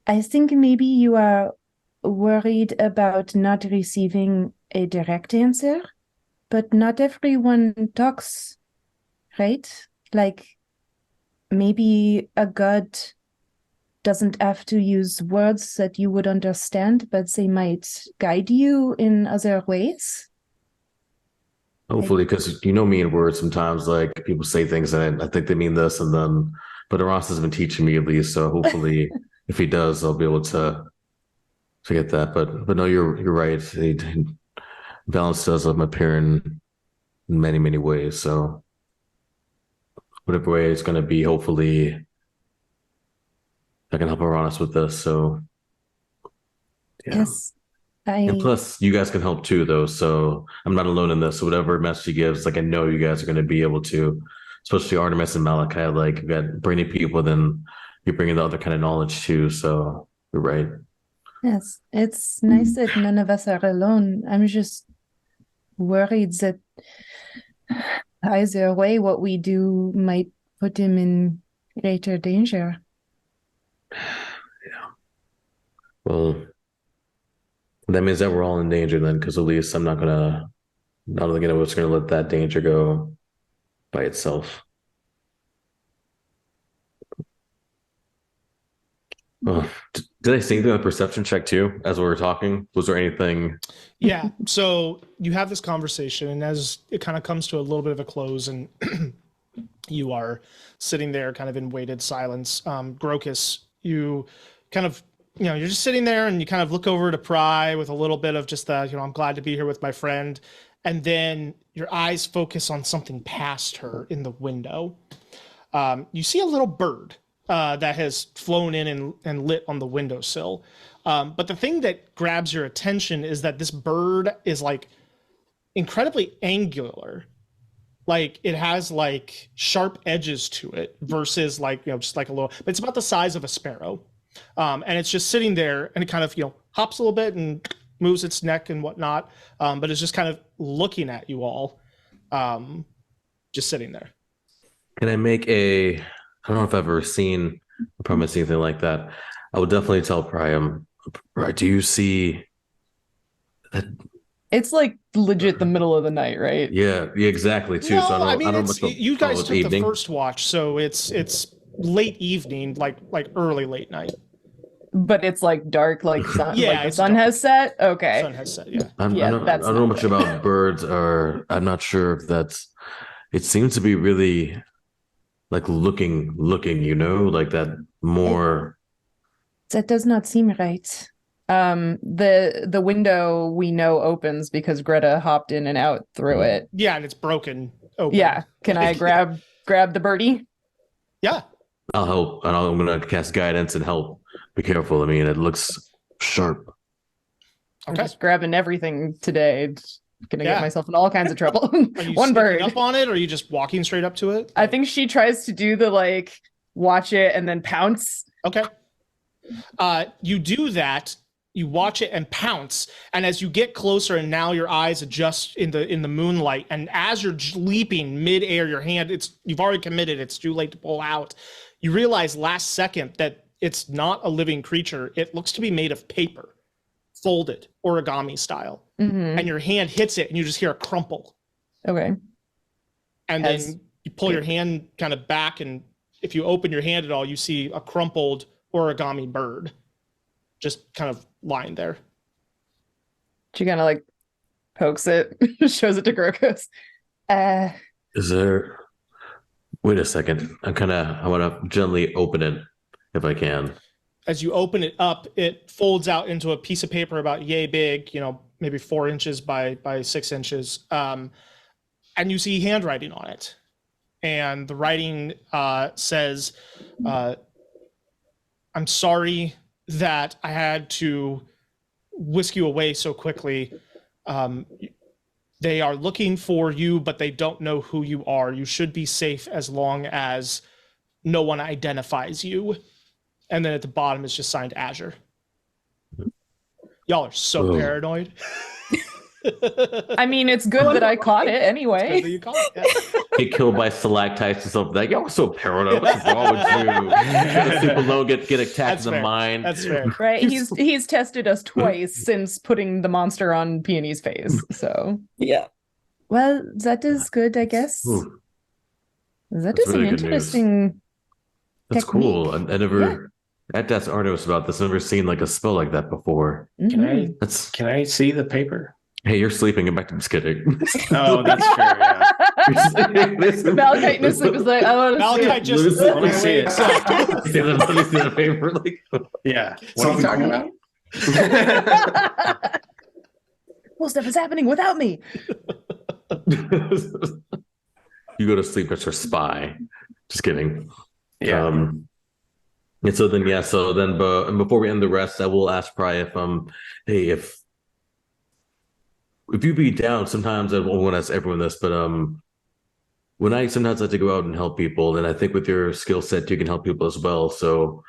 I think maybe you are worried about not receiving a direct answer, but not everyone talks, right? Like maybe a god doesn't have to use words that you would understand, but they might guide you in other ways. Hopefully, because me in words sometimes, like people say things and I think they mean this, and then, but Ross has been teaching me at least. So hopefully, if he does, I'll be able to get that. But no, you're right. Balance does appear in many ways. So whatever way it's going to be, hopefully, I can help Uranus with this. So yeah. Yes. And plus, you guys can help too, though. So I'm not alone in this. So whatever message he gives, like I know you guys are going to be able to, especially Artemis and Malachi. Like you got brainy people, then you're bringing the other kind of knowledge too. So you're right. Yes, it's nice that none of us are alone. I'm just worried that either way, what we do might put him in greater danger. Yeah. Well, that means that we're all in danger then, because at least I'm not gonna let that danger go by itself. Oh, did I say anything on the perception check too as we were talking? Was there anything? Yeah. So you have this conversation, and as it kind of comes to a little bit of a close, and you are sitting there kind of in weighted silence, Grocus, you kind of, you're just sitting there and you kind of look over to Pry with a little bit of just the, I'm glad to be here with my friend. And then your eyes focus on something past her in the window. You see a little bird that has flown in and lit on the windowsill. But the thing that grabs your attention is that this bird is like incredibly angular. Like it has like sharp edges to it versus like, just like a little, but it's about the size of a sparrow. And it's just sitting there and it kind of, hops a little bit and moves its neck and whatnot. But it's just kind of looking at you all, just sitting there. Can I make I don't know if I've ever seen or promised anything like that. I would definitely tell Priam, right, do you see that? It's like legit the middle of the night, right? Yeah, exactly too. No, So I don't know it's, much you guys about took evening. the first watch, so it's late evening, like early late night. But it's like dark, like sun, Yeah, like the it's sun dark. has set. Okay. Sun has set, yeah. I Yeah, don't that's know not much right. about birds, or I'm not sure if that's. It seems to be really like looking, like that more. That does not seem right. The window we know opens because Greta hopped in and out through it. Yeah, and it's broken open. Yeah. Can I grab the birdie? Yeah. I'll help, and I'm gonna cast guidance and help. Be careful. I mean, it looks sharp. I'm Okay. just grabbing everything today. Just gonna get Yeah. myself in all kinds of trouble. Are you One sneaking bird. up on it, or are you just walking straight up to it? I think she tries to do the like watch it and then pounce. Okay. You do that. You watch it and pounce, and as you get closer, and now your eyes adjust in the moonlight, and as you're leaping midair, your hand you've already committed. It's too late to pull out. You realize last second that it's not a living creature. It looks to be made of paper, folded origami style, Mhm. and your hand hits it, and you just hear a crumple, Okay. and As then you pull your hand kind of back, and if you open your hand at all, you see a crumpled origami bird just kind of lying there. She kind of like pokes it, shows it to Grokos. Is there? Wait a second. I want to gently open it if I can. As you open it up, it folds out into a piece of paper about yay big, maybe 4 inches by 6 inches. And you see handwriting on it. And the writing says, I'm sorry that I had to whisk you away so quickly. They are looking for you, but they don't know who you are. You should be safe as long as no one identifies you. And then at the bottom is just signed Azure. Y'all are so Whoa. paranoid. I mean, it's good that I caught it Good that anyway. you caught it. Yeah. Get killed by stalactites or something. Like, y'all are so paranoid. What's wrong with you? Trying to sleep alone, get attacked That's in the fair. mine. That's fair. Right? He's tested us twice since putting the monster on Peony's face. So Yeah. well, that is good, I guess. Ooh, That That's is really an good news. interesting that's technique. cool. I never. I had to ask Artemis about this. I've never seen like a spell like that before. Mhm. Can I see the paper? Hey, you're sleeping. Get back to just kidding. Oh, that's true. Yeah. Malachite in his sleep is like, I want to see Malachite it. just Let me see it. wakes up. Let me see the paper. Like, Yeah. What are you Something talking cool? about? Cool stuff is happening without me. you go to sleep. That's your spy. Just kidding. Yeah. And so then, but before we end the rest, I will ask Pry hey, if you be down, sometimes I won't want to ask everyone this, but when I sometimes like to go out and help people, and I think with your skill set, you can help people as well. So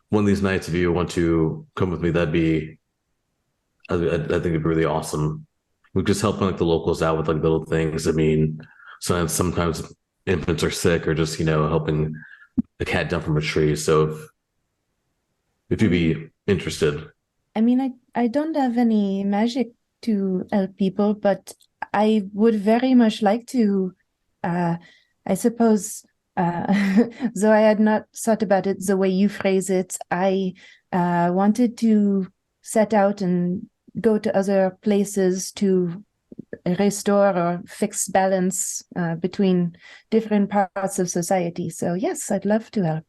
one of these nights, if you want to come with me, that'd be, I think it'd be really awesome. We just helping like the locals out with like little things. I mean, sometimes infants are sick, or just helping a cat down from a tree. So if you'd be interested. I mean, I don't have any magic to help people, but I would very much like to. I suppose, though I had not thought about it the way you phrase it, I wanted to set out and go to other places to restore or fix balance between different parts of society. So yes, I'd love to help.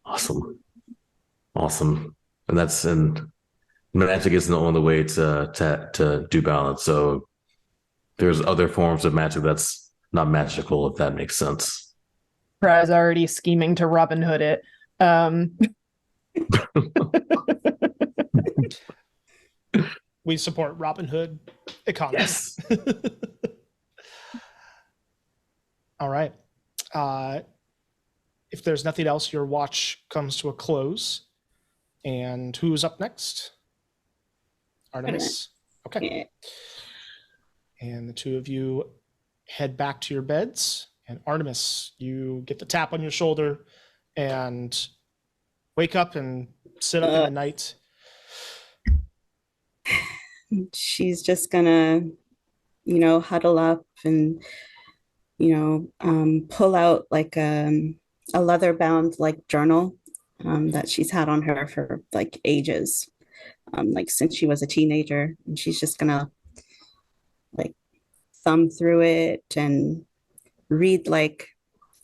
Awesome. And magic isn't the only way to do balance. So there's other forms of magic that's not magical, if that makes sense. Pry's already scheming to Robin Hood it. We support Robin Hood economy. Yes. All right. If there's nothing else, your watch comes to a close. And who's up next? Artemis. Okay. Yeah. And the two of you head back to your beds. And Artemis, you get the tap on your shoulder and wake up and sit up in the night. She's just gonna, huddle up and, pull out like a leather bound like journal that she's had on her for like ages, like since she was a teenager. And she's just gonna like thumb through it and read like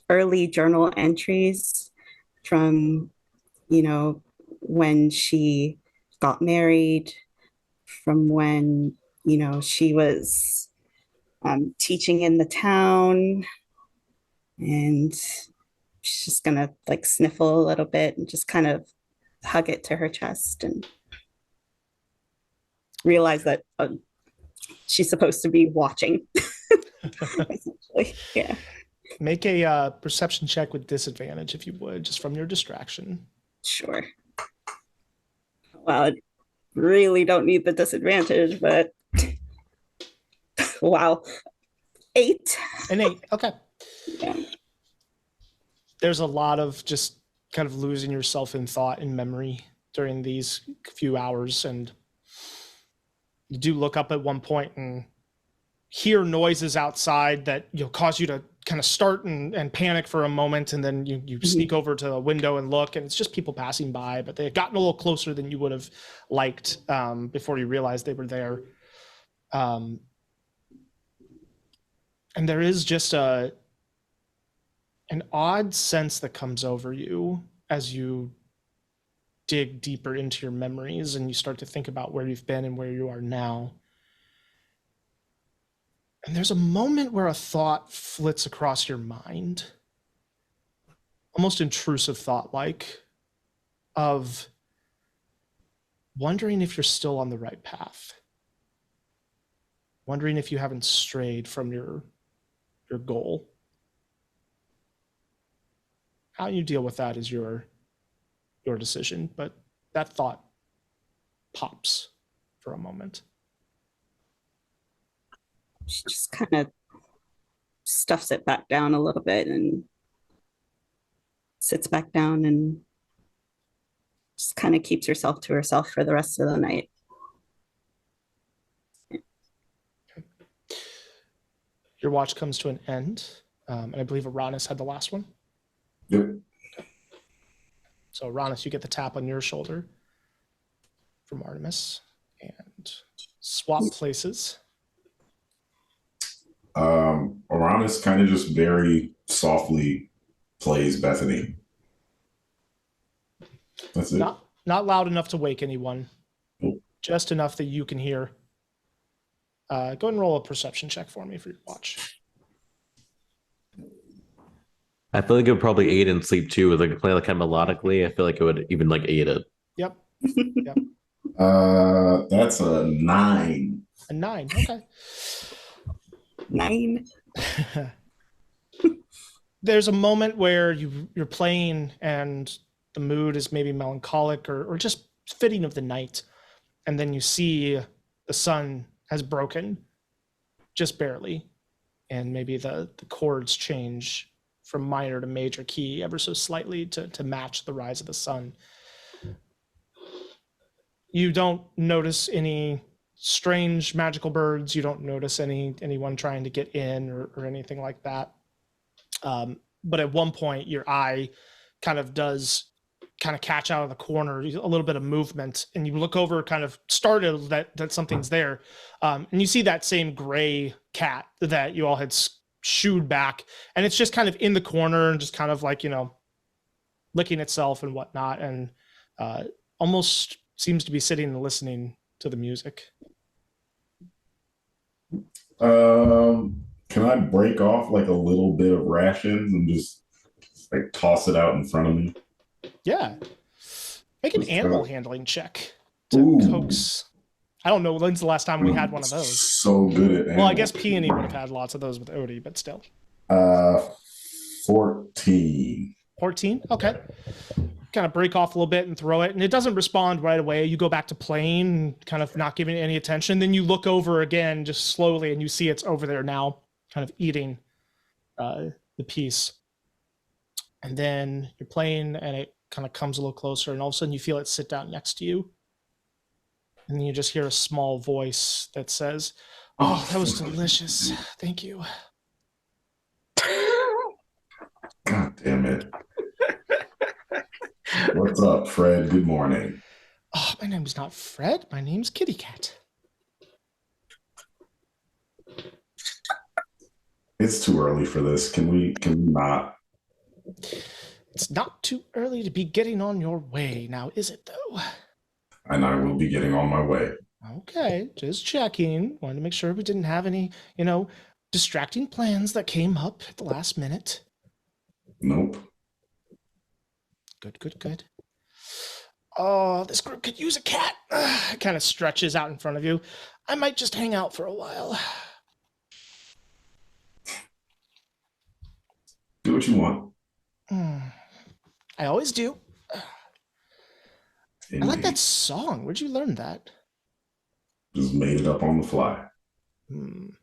early journal entries from, when she got married, from when, she was teaching in the town. And she's just gonna like sniffle a little bit and just kind of hug it to her chest and realize that she's supposed to be watching. Essentially, yeah. Make a perception check with disadvantage, if you would, just from your distraction. Sure. Well, I really don't need the disadvantage, but wow. 8. An 8. Okay. Yeah. There's a lot of just kind of losing yourself in thought and memory during these few hours. And you do look up at one point and hear noises outside that cause you to kind of start and panic for a moment. And then you sneak over to a window and look, and it's just people passing by, but they had gotten a little closer than you would have liked before you realized they were there. And there is just an odd sense that comes over you as you dig deeper into your memories and you start to think about where you've been and where you are now. And there's a moment where a thought flits across your mind, almost intrusive thought like, of wondering if you're still on the right path, wondering if you haven't strayed from your goal. How you deal with that is your decision, but that thought pops for a moment. She just kind of stuffs it back down a little bit and sits back down and just kind of keeps herself to herself for the rest of the night. Your watch comes to an end, and I believe Aranis had the last one. Yep. So Aranis, you get the tap on your shoulder from Artemis and swap places. Aranis kind of just very softly plays Bethany. That's it. Not loud enough to wake anyone, Nope. just enough that you can hear. Go ahead and roll a perception check for me for your watch. I feel like it would probably aid in sleep too. With like playing like kind of melodically, I feel like it would even like aid it. Yep. That's a 9. A 9. Okay. 9. There's a moment where you're playing and the mood is maybe melancholic or just fitting of the night, and then you see the sun has broken just barely, and maybe the chords change from minor to major key ever so slightly to match the rise of the sun. You don't notice any strange magical birds. You don't notice anyone trying to get in or anything like that. But at one point, your eye kind of does catch out of the corner, a little bit of movement, and you look over kind of startled that something's there. And you see that same gray cat that you all had shooed back, and it's just kind of in the corner and just kind of like, licking itself and whatnot, and almost seems to be sitting and listening to the music. Can I break off like a little bit of rations and just like toss it out in front of me? Yeah. Make an Just animal handling check to Ooh. coax. I don't know when's the last time we had one of those. So good at animal Well, I guess Peony would have had lots of those with Odie, but still. Uh, 14. 14. Okay. Kind of break off a little bit and throw it, and it doesn't respond right away. You go back to playing and kind of not giving it any attention. Then you look over again just slowly, and you see it's over there now, kind of eating the piece. And then you're playing, and it kind of comes a little closer, and all of a sudden you feel it sit down next to you. And then you just hear a small voice that says, "Oh, that was delicious. Thank you." God damn it. What's up, Fred? Good morning. Oh, my name's not Fred. My name's Kitty Cat. It's too early for this. Can we not? It's not too early to be getting on your way now, is it, though? And I will be getting on my way. Okay, just checking. Wanted to make sure we didn't have any, distracting plans that came up at the last minute. Nope. Good. Oh, this group could use a cat. It kind of stretches out in front of you. I might just hang out for a while. Do what you want. I always do. I like that song. Where'd you learn that? Just made it up on the fly. Can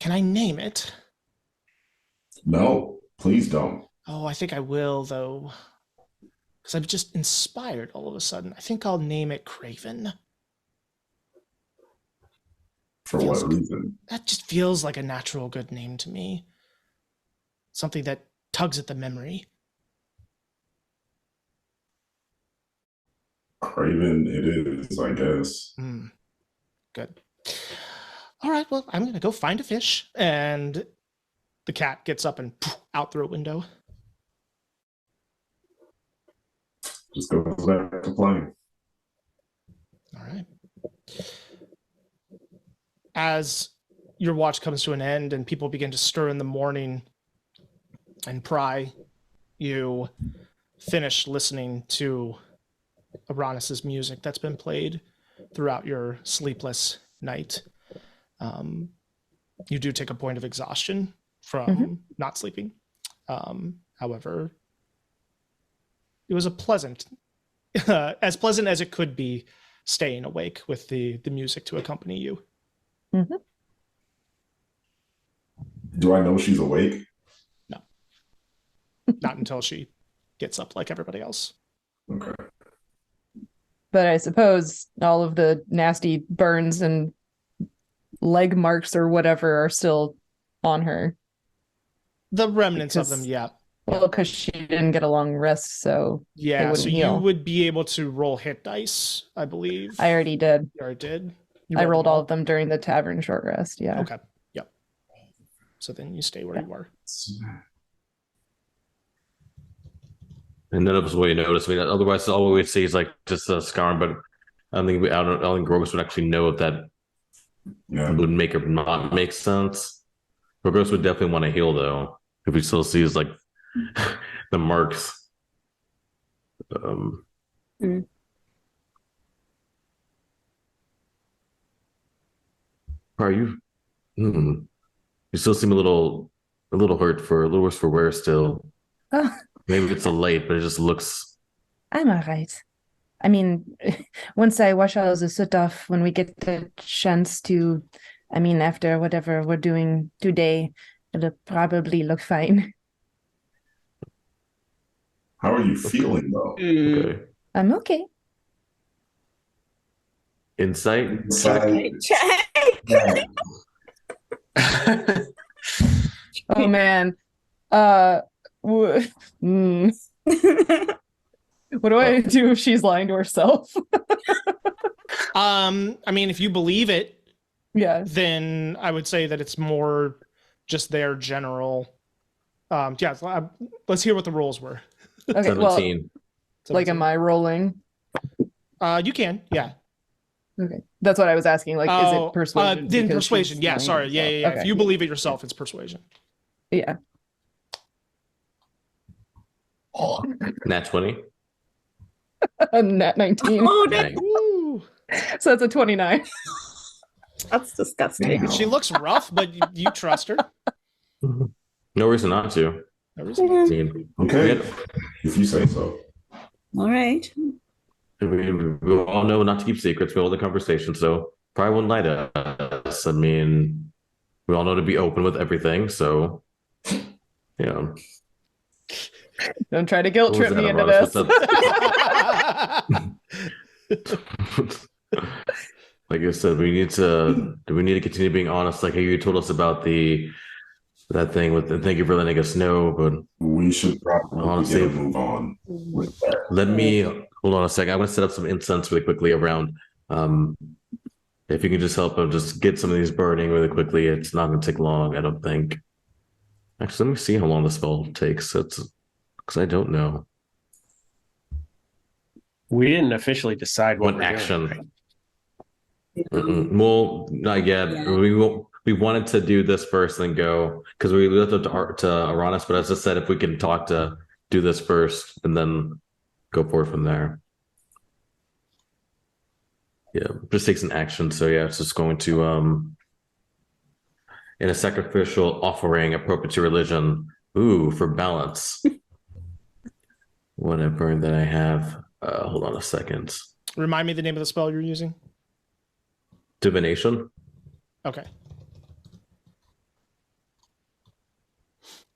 I name it? No, please don't. Oh, I think I will, though. Because I'm just inspired all of a sudden. I think I'll name it Craven. For what reason? That just feels like a natural good name to me. Something that tugs at the memory. Craven it is, I guess. Good. All right, well, I'm going to go find a fish. And the cat gets up and out through a window. Just goes back to playing. All right. As your watch comes to an end and people begin to stir in the morning and pry, you finish listening to Aranis's music that's been played throughout your sleepless night. You do take a point of exhaustion from not sleeping. However, it was a pleasant, as pleasant as it could be, staying awake with the music to accompany you. Do I know she's awake? No. Not until she gets up like everybody else. Okay. But I suppose all of the nasty burns and leg marks or whatever are still on her. The remnants of them, yeah. Well, because she didn't get a long rest, so yeah. So heal. You would be able to roll hit dice, I believe. I already did. You already did. I rolled all of them during the tavern short rest. Yeah. Okay. Yep. So then you stay where you are. And none of us really notice. I mean, otherwise, all we would see is like just a scar. But I don't think Grogus would actually know if that would make or not make sense. Grogus would definitely want to heal though, if he still sees like the marks. Are you? You still seem a little hurt for a little worse for wear still. Oh. Maybe it's a late, but it just looks. I'm all right. I mean, once I wash all the soot off, when we get the chance to, after whatever we're doing today, it'll probably look fine. How are you feeling, though? Okay. I'm okay. Insight? Yeah. Oh, man. What do I do if she's lying to herself? If you believe it, yeah, then I would say that it's more just their general. Let's hear what the rolls were. Okay, 17. Well, like, am I rolling? You can, yeah. Okay, that's what I was asking. Like, is it persuasion? Then persuasion, yeah. Sorry, yeah. Okay. If you believe it yourself, it's persuasion. Yeah. Nat 20. Nat 19. Oh, Dang. Woo. So that's a 29. That's disgusting. Damn. She looks rough, but you trust her. No reason not to. No reason. I mean, Okay, if you say so. All right. we all know not to keep secrets. We all the conversation, so probably won't lie to us. I mean, we all know to be open with everything, so yeah. Don't try to guilt What was trip me that, into Aronis? this. Like I said, do we need to continue being honest? Like how you told us about that thing with the thank you for letting us know, but We should probably Honestly, get a move on with that. let me hold on a second. I'm gonna set up some incense really quickly around. If you can just help him just get some of these burning really quickly, it's not gonna take long, I don't think. Actually, let me see how long the spell takes. It's because I don't know. We didn't officially decide what One we're action. doing, right? Well, not yet. Yeah. We wanted to do this first, then go because we left it to Aranis. But as I said, if we can do this first and then go forward from there. Yeah, just takes an action. So yeah, it's just going to in a sacrificial offering appropriate to religion. Ooh, for balance. Whatever that I have. Hold on a second. Remind me the name of the spell you're using. Divination. Okay.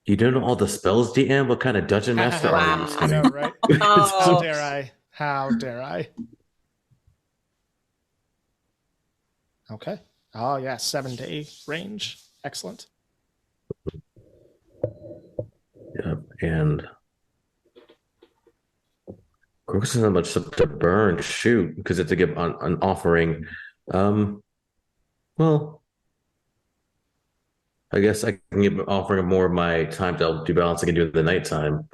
You don't know all the spells, DM? What kind of dungeon master are you? I know, right? How Oh, dare I? How dare I? Okay. Oh yeah, 7-day range. Excellent. Yeah, and Crocus doesn't have much stuff to burn. Shoot, because it's to give an offering. Well, I guess I can give an offering of more of my time to do balance. I can do it in the nighttime.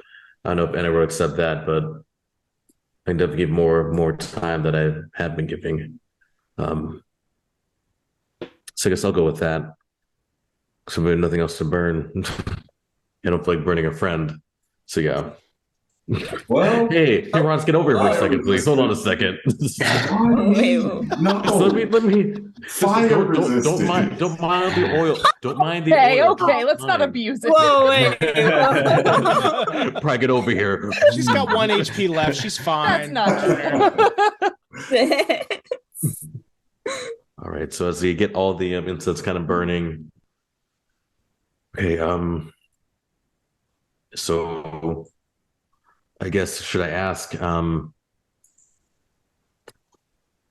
I don't know if anyone would accept that, but I can definitely give more time that I have been giving. So I guess I'll go with that. So we have nothing else to burn. I don't feel like burning a friend. So yeah. Well, Hey, Ron, get over here for a second, please. Hold on a second. Wait, no. let me. Fire Don't resistance. mind the oil. Don't mind the Okay, oil. okay, let's not Fine. abuse it. whoa, wait. Probably get over here. She's got 1 HP left. She's fine. That's not true. All right. So as you get all the incense kind of burning. Okay. So I guess should I ask?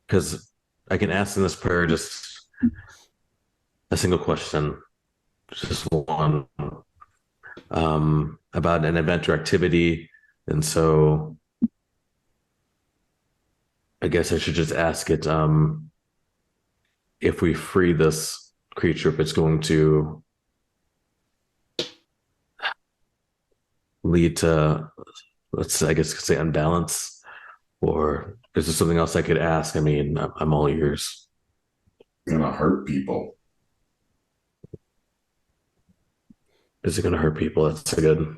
Because I can ask in this prayer just a single question, just one, about an adventure activity, and so I guess I should just ask it if we free this creature, if it's going to lead to, I guess say unbalance, or is there something else I could ask? I mean, I'm all ears. Gonna hurt people. Is it going to hurt people? That's a good.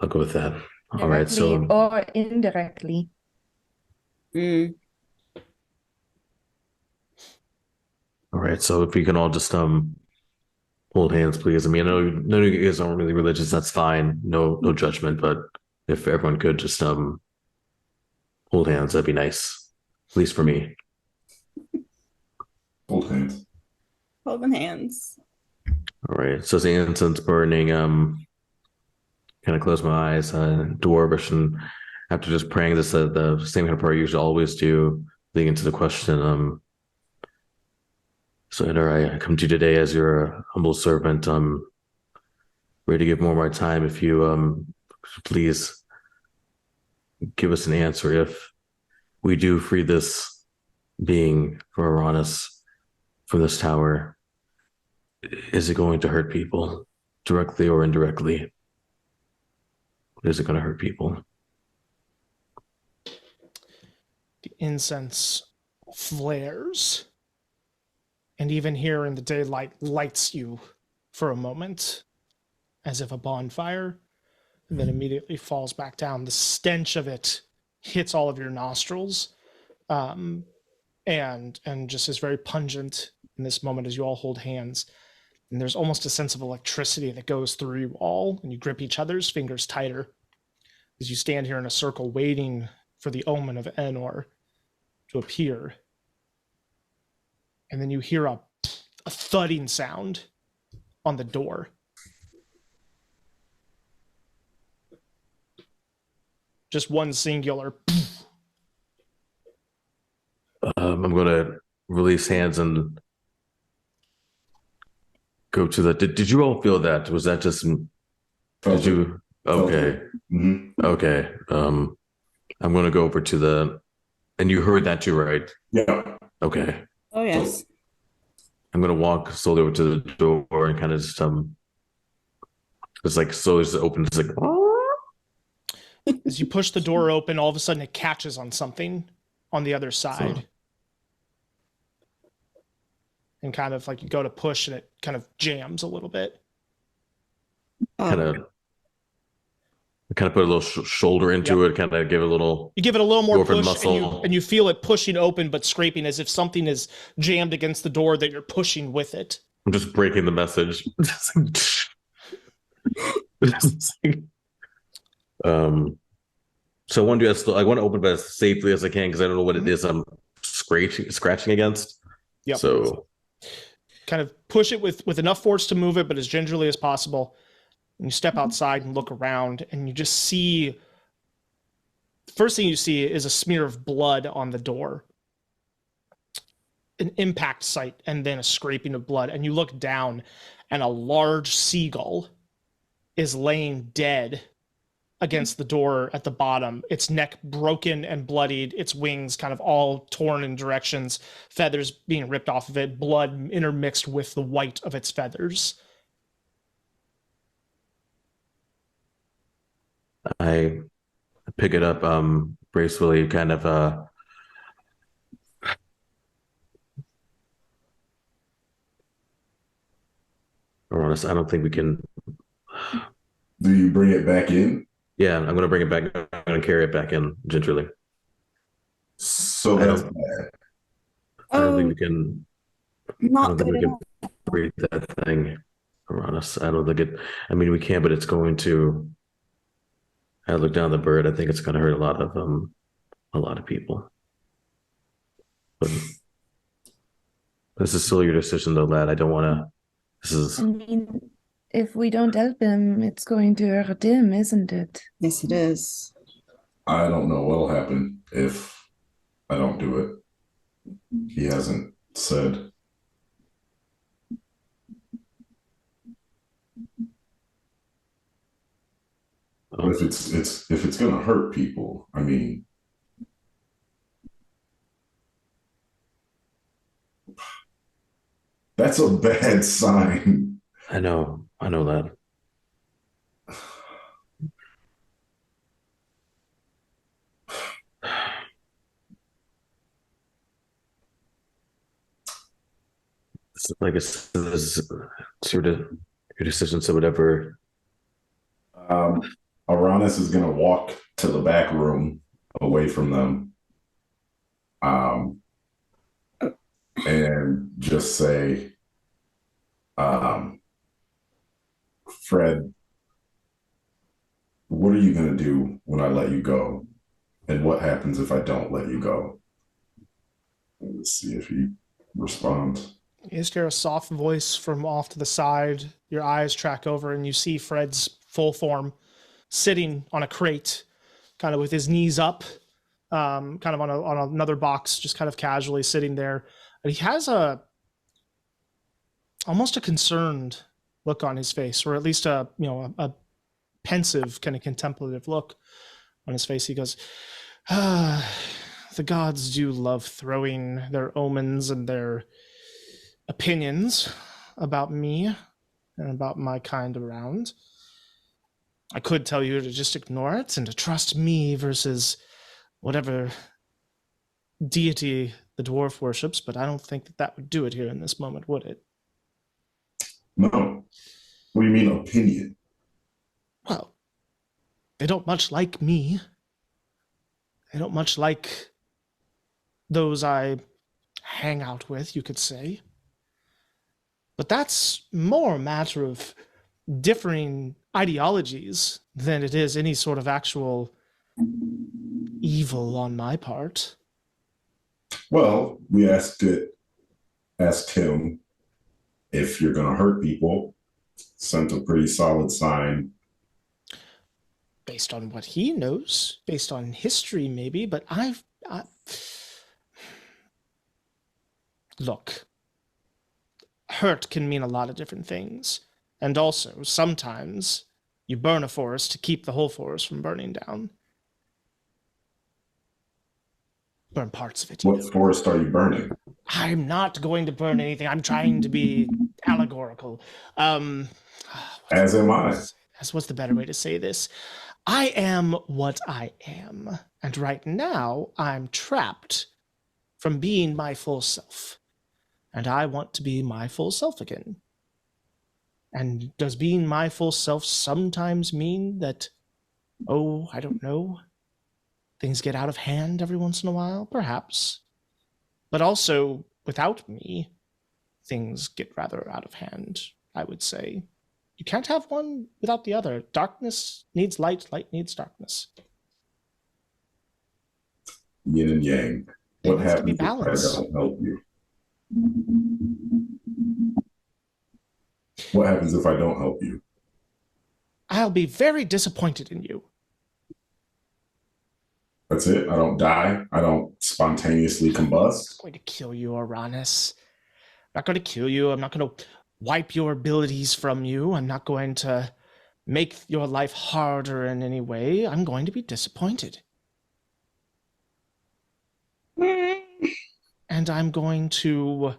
I'll go with that. All right. Directly So or indirectly. Mm. all right. So if we can all just hold hands, please. I mean, I know none of you guys aren't really religious. That's fine. No judgment. But if everyone could just hold hands, that'd be nice. At least for me. Hold hands. Holding hands. All right. So as the incense burning, kind of close my eyes, dwarvish, and after just praying this, the same kind of prayer I usually always do, leading into the question. So Eder, I come to you today as your humble servant. Ready to give more of my time. If you please give us an answer if we do free this being for Aranis from this tower. Is it going to hurt people, directly or indirectly? Is it going to hurt people? The incense flares, and even here in the daylight lights you for a moment, as if a bonfire, and then immediately falls back down. The stench of it hits all of your nostrils, and and just is very pungent in this moment as you all hold hands. And there's almost a sense of electricity that goes through you all, and you grip each other's fingers tighter as you stand here in a circle waiting for the omen of Enor to appear. And then you hear a thudding sound on the door. Just one singular. I'm going to release hands and go to the. Did you all feel that? Was that just? Did you? Okay. Mm-hmm. Okay. I'm going to go over to the. And you heard that too, right? Yeah. Okay. Oh, yes. I'm going to walk slowly over to the door and kind of just it's like slowly just opens. It's like. As you push the door open, all of a sudden it catches on something on the other side. And kind of like you go to push and it kind of jams a little bit. Kind of put a little shoulder into it, kind of give it a little. You give it a little more push muscle. and you feel it pushing open but scraping as if something is jammed against the door that you're pushing with it. I'm just breaking the message. So I want to do that. I want to open it as safely as I can because I don't know what it is I'm scratching against. Yep. So kind of push it with enough force to move it, but as gingerly as possible. And you step outside and look around, and you just see. First thing you see is a smear of blood on the door, an impact site, and then a scraping of blood. And you look down, and a large seagull is laying dead against the door at the bottom, its neck broken and bloodied, its wings kind of all torn in directions, feathers being ripped off of it, blood intermixed with the white of its feathers. I pick it up gracefully, kind of honest, I don't think we can. Do you bring it back in? Yeah, I'm going to bring it back. I'm going to carry it back in gingerly. So that's bad. I don't think we can. Not good at all. Breathe that thing around us. I don't think it. I mean, we can, but it's going to. I look down the bird. I think it's going to hurt a lot of people. But this is still your decision, though, lad. I don't want to. This is. I mean, if we don't help him, it's going to hurt him, isn't it? Yes, it is. I don't know what'll happen if I don't do it. He hasn't said. But if it's gonna hurt people, I mean, that's a bad sign. I know that. Like I said, this is your decision. So whatever. Aranis is gonna walk to the back room away from them. And just say, Fred, what are you going to do when I let you go? And what happens if I don't let you go? Let's see if he responds. You just hear a soft voice from off to the side. Your eyes track over and you see Fred's full form sitting on a crate, kind of with his knees up, kind of on another box, just kind of casually sitting there. And he has almost a concerned look on his face, or at least a pensive, kind of contemplative look on his face. He goes, the gods do love throwing their omens and their opinions about me and about my kind around. I could tell you to just ignore it and to trust me versus whatever deity the dwarf worships, but I don't think that would do it here in this moment, would it? No. What do you mean opinion? Well, they don't much like me. They don't much like those I hang out with, you could say. But that's more a matter of differing ideologies than it is any sort of actual evil on my part. Well, we asked him if you're going to hurt people, sent a pretty solid sign. Based on what he knows, based on history maybe, but Look, hurt can mean a lot of different things. And also, sometimes you burn a forest to keep the whole forest from burning down. Burn parts of it. What forest are you burning? I'm not going to burn anything. I'm trying to be allegorical. As am I. What's the better way to say this? I am what I am. And right now, I'm trapped from being my full self. And I want to be my full self again. And does being my full self sometimes mean that, I don't know, things get out of hand every once in a while? Perhaps. But also, without me, things get rather out of hand, I would say. You can't have one without the other. Darkness needs light, light needs darkness. Yin and yang. What happens if I don't help you? What happens if I don't help you? I'll be very disappointed in you. That's it? I don't die? I don't spontaneously combust? I'm not going to kill you, Uranus. I'm not going to kill you. I'm not going to wipe your abilities from you. I'm not going to make your life harder in any way. I'm going to be disappointed. And I'm going to...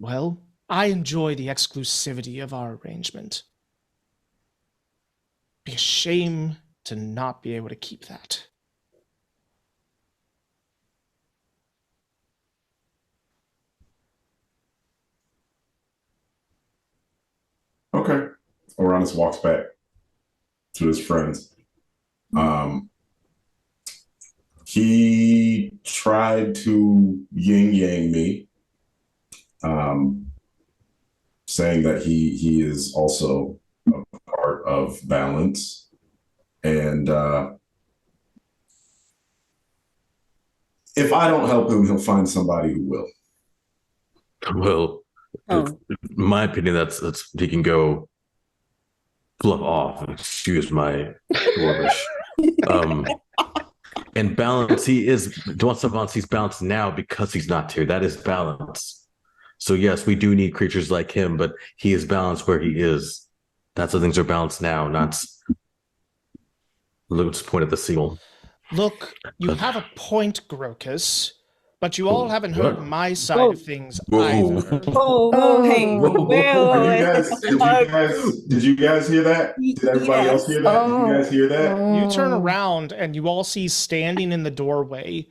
Well, I enjoy the exclusivity of our arrangement. Be a shame to not be able to keep that. Okay. Uranus walks back to his friends. He tried to yin-yang me, saying that he is also a part of balance. And if I don't help him, he'll find somebody who will. Well, in my opinion, that's he can go fluff off. Excuse my Dwarvish. And balance, wants to balance. He's balanced now because he's not here. That is balance. So yes, we do need creatures like him, but he is balanced where he is. That's how things are balanced now. Not let's point at the seal. Look, you have a point, Grokus, but you all haven't heard my side of things either. Hey, did you guys hear that? Did everybody else hear that? Did you guys hear that? You turn around and you all see standing in the doorway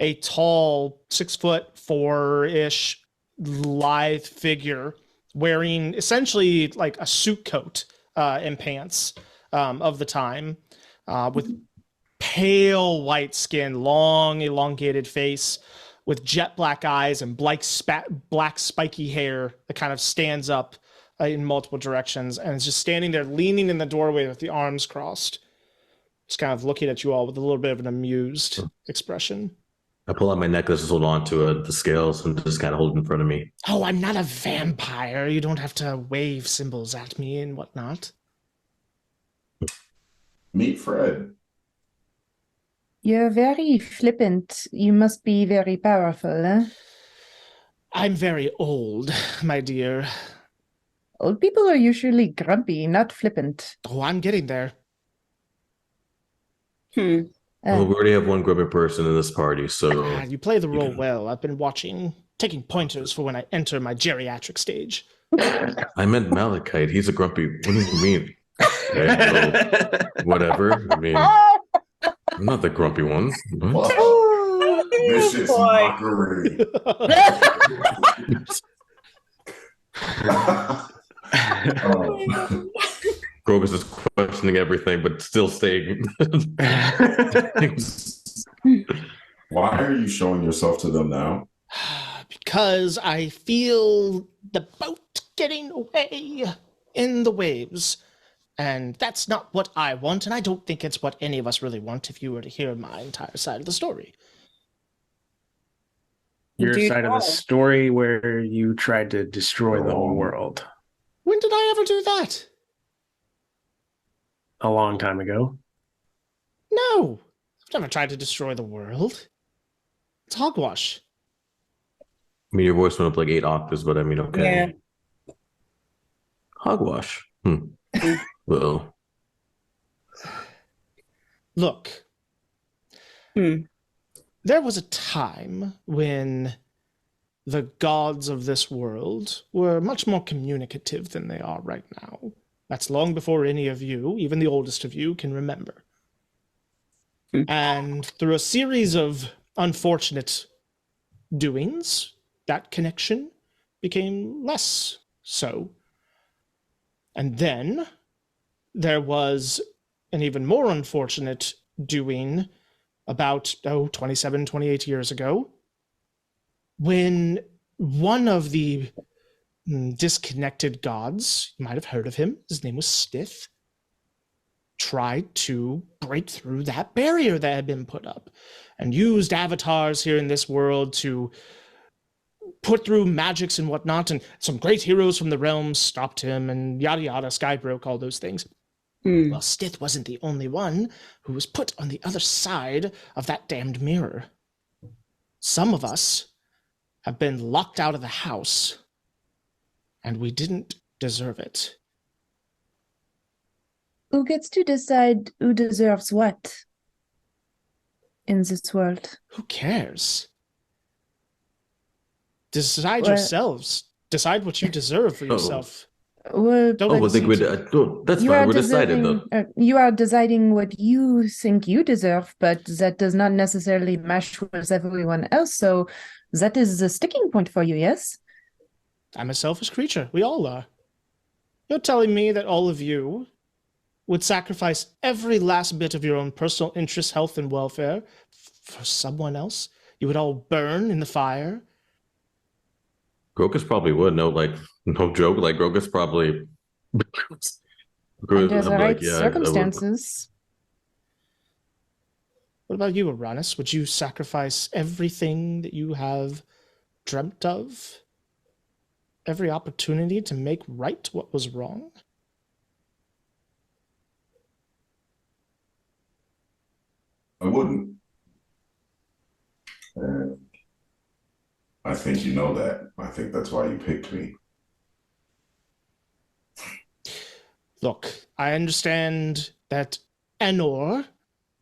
a tall 6'4"-ish lithe figure wearing essentially like a suit coat and pants of the time, with pale white skin, long elongated face, with jet black eyes and black spiky hair that kind of stands up in multiple directions, and is just standing there leaning in the doorway with the arms crossed, just kind of looking at you all with a little bit of an amused expression. I pull out my necklace and hold on to the scales and just kind of hold it in front of me. Oh, I'm not a vampire. You don't have to wave symbols at me and whatnot. Meet Fred. You're very flippant. You must be very powerful, eh? I'm very old, my dear. Old people are usually grumpy, not flippant. Oh, I'm getting there. Well, we already have one grumpy person in this party, so... You play the role well. I've been taking pointers for when I enter my geriatric stage. I meant Malachite. He's a grumpy... What do you mean? Okay, well, whatever. I mean, I'm not the grumpy one. Vicious mockery. Grogus is questioning everything, but still staying. Why are you showing yourself to them now? Because I feel the boat getting away in the waves. And that's not what I want, and I don't think it's what any of us really want if you were to hear my entire side of the story. Your Do side of the tell. story where you tried to destroy the whole world When did I ever do that? a long time ago. No. I've never tried to destroy the world. It's hogwash. I mean, your voice went up like 8 octaves, but I mean, okay. Yeah. Hogwash. Well, Look. There was a time when the gods of this world were much more communicative than they are right now. That's long before any of you, even the oldest of you, can remember. And through a series of unfortunate doings, that connection became less so. And then there was an even more unfortunate doing about 27, 28 years ago, when one of the disconnected gods, you might have heard of him, his name was Stith, tried to break through that barrier that had been put up and used avatars here in this world to put through magics and whatnot, and some great heroes from the realms stopped him, and yada yada, sky broke, all those things. Well, Stith wasn't the only one who was put on the other side of that damned mirror. Some of us have been locked out of the house, and we didn't deserve it. Who gets to decide who deserves what in this world? Who cares? Decide Well- yourselves. Decide what you deserve for yourself. Well, Don't oh, let well, it think seem that's you fine. are We're decided, deserving, though. you are deciding what you think you deserve, but that does not necessarily match with everyone else. So that is the sticking point for you, yes? I'm a selfish creature. We all are. You're telling me that all of you would sacrifice every last bit of your own personal interest, health, and welfare for someone else? You would all burn in the fire? Grokus probably would. No, like, no joke. Like, Grokus probably. Under the I'd be right yeah, I would. circumstances. What about you, Uranus? Would you sacrifice everything that you have dreamt of? Every opportunity to make right what was wrong? I wouldn't. And I think you know that. I think that's why you picked me. Look, I understand that Enor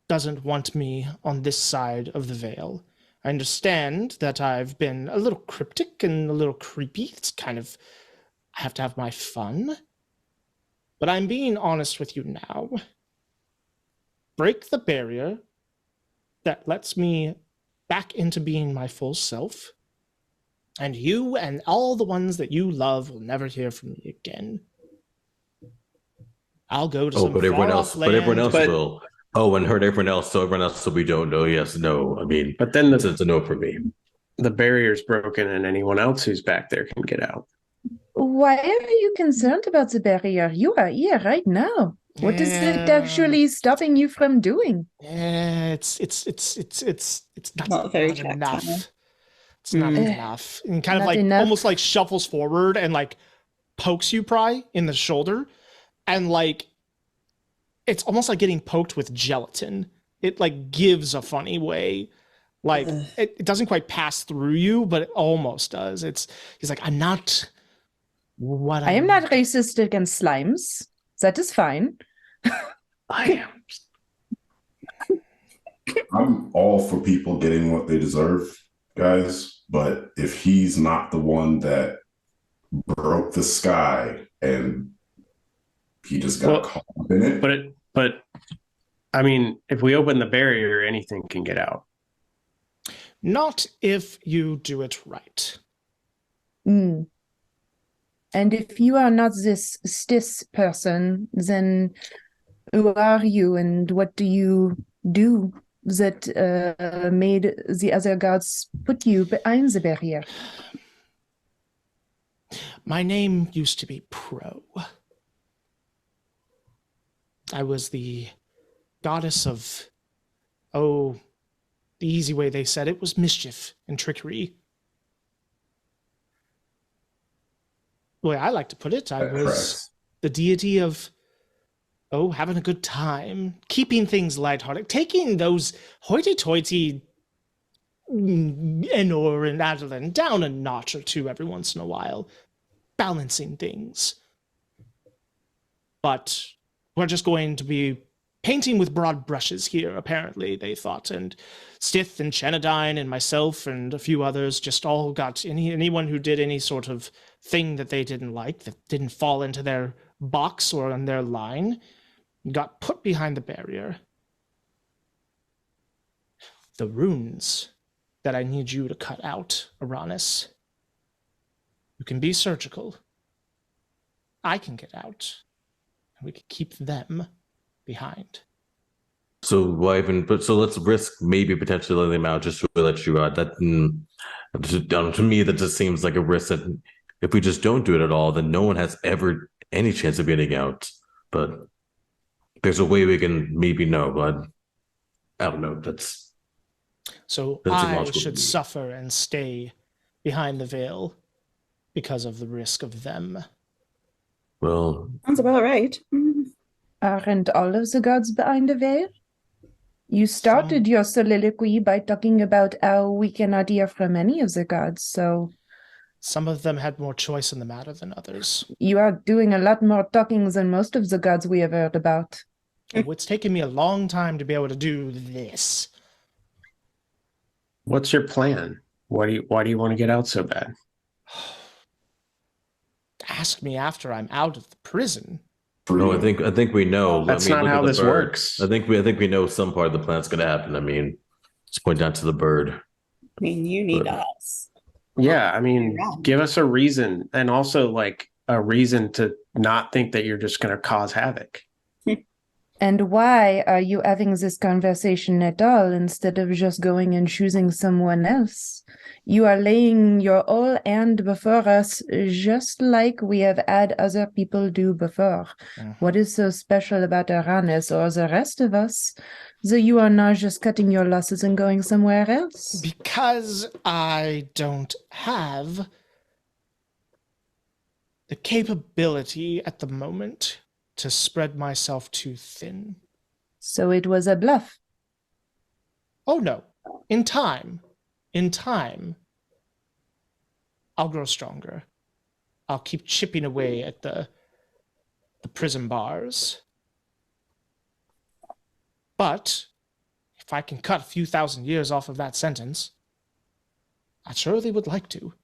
doesn't want me on this side of the veil. I understand that I've been a little cryptic and a little creepy. It's kind of, I have to have my fun. But I'm being honest with you now. Break the barrier that lets me back into being my full self, and you and all the ones that you love will never hear from me again. I'll go to some But everyone far-off else, but everyone else But- will. Oh, and hurt everyone else. So everyone else will be don't know. Yes, no. I mean, But then it's a no for me. the barrier's broken and anyone else who's back there can get out. Why are you concerned about the barrier? You are here right now. What is it Yeah. actually stopping you from doing? Yeah, it's Not very not tactile. enough. It's not Mm. enough. And kind of Not like enough. almost like shuffles forward and like pokes you, Pry, in the shoulder, and like it's almost like getting poked with gelatin. It like gives a funny way. Like Ugh. it doesn't quite pass through you, but it almost does. He's like, I'm not what I am not racist against slimes. That is fine. I am. I'm all for people getting what they deserve, guys. But if he's not the one that broke the sky and he just got Well, caught up in it, But I mean, if we open the barrier, anything can get out. Not if you do it right. Mm. And if you are not this stis person, then who are you and what do you do? that made the other gods put you behind the barrier? My name used to be Pro. I was the goddess of, the easy way they said it was mischief and trickery. The way I like to put it, I was the deity of, having a good time, keeping things lighthearted, taking those hoity-toity Enor and Adeline down a notch or two every once in a while, balancing things. But we're just going to be painting with broad brushes here, apparently, they thought, and Stith and Chenadine and myself and a few others just all got anyone who did any sort of thing that they didn't like, that didn't fall into their box or on their line, got put behind the barrier. The runes that I need you to cut out, Uranus. You can be surgical. I can get out. And we can keep them behind. So why even? But so let's risk maybe potentially letting them out just to let you out. To me, that just seems like a risk that if we just don't do it at all, then no one has ever any chance of getting out. But there's a way we can maybe know, but I don't know. So I should suffer and stay behind the veil because of the risk of them. Well, Sounds about right. Aren't all of the gods behind the veil? You started your soliloquy by talking about how we cannot hear from any of the gods, so... Some of them had more choice in the matter than others. You are doing a lot more talking than most of the gods we have heard about. Oh, it's taken me a long time to be able to do this. What's your plan? Why do you want to get out so bad? Ask me after I'm out of the prison. no, I think we know. That's not how this works. I think we know some part of the plan's going to happen. I mean, just point down to the bird. I mean, you need us. Yeah, I mean, give us a reason, and also like a reason to not think that you're just going to cause havoc. And why are you having this conversation at all instead of just going and choosing someone else? You are laying your whole hand before us, just like we have had other people do before. What is so special about Uranus or the rest of us that you are not just cutting your losses and going somewhere else? Because I don't have the capability at the moment to spread myself too thin. So it was a bluff. Oh no. In time, I'll grow stronger. I'll keep chipping away at the prison bars. But if I can cut a few thousand years off of that sentence, I surely would like to.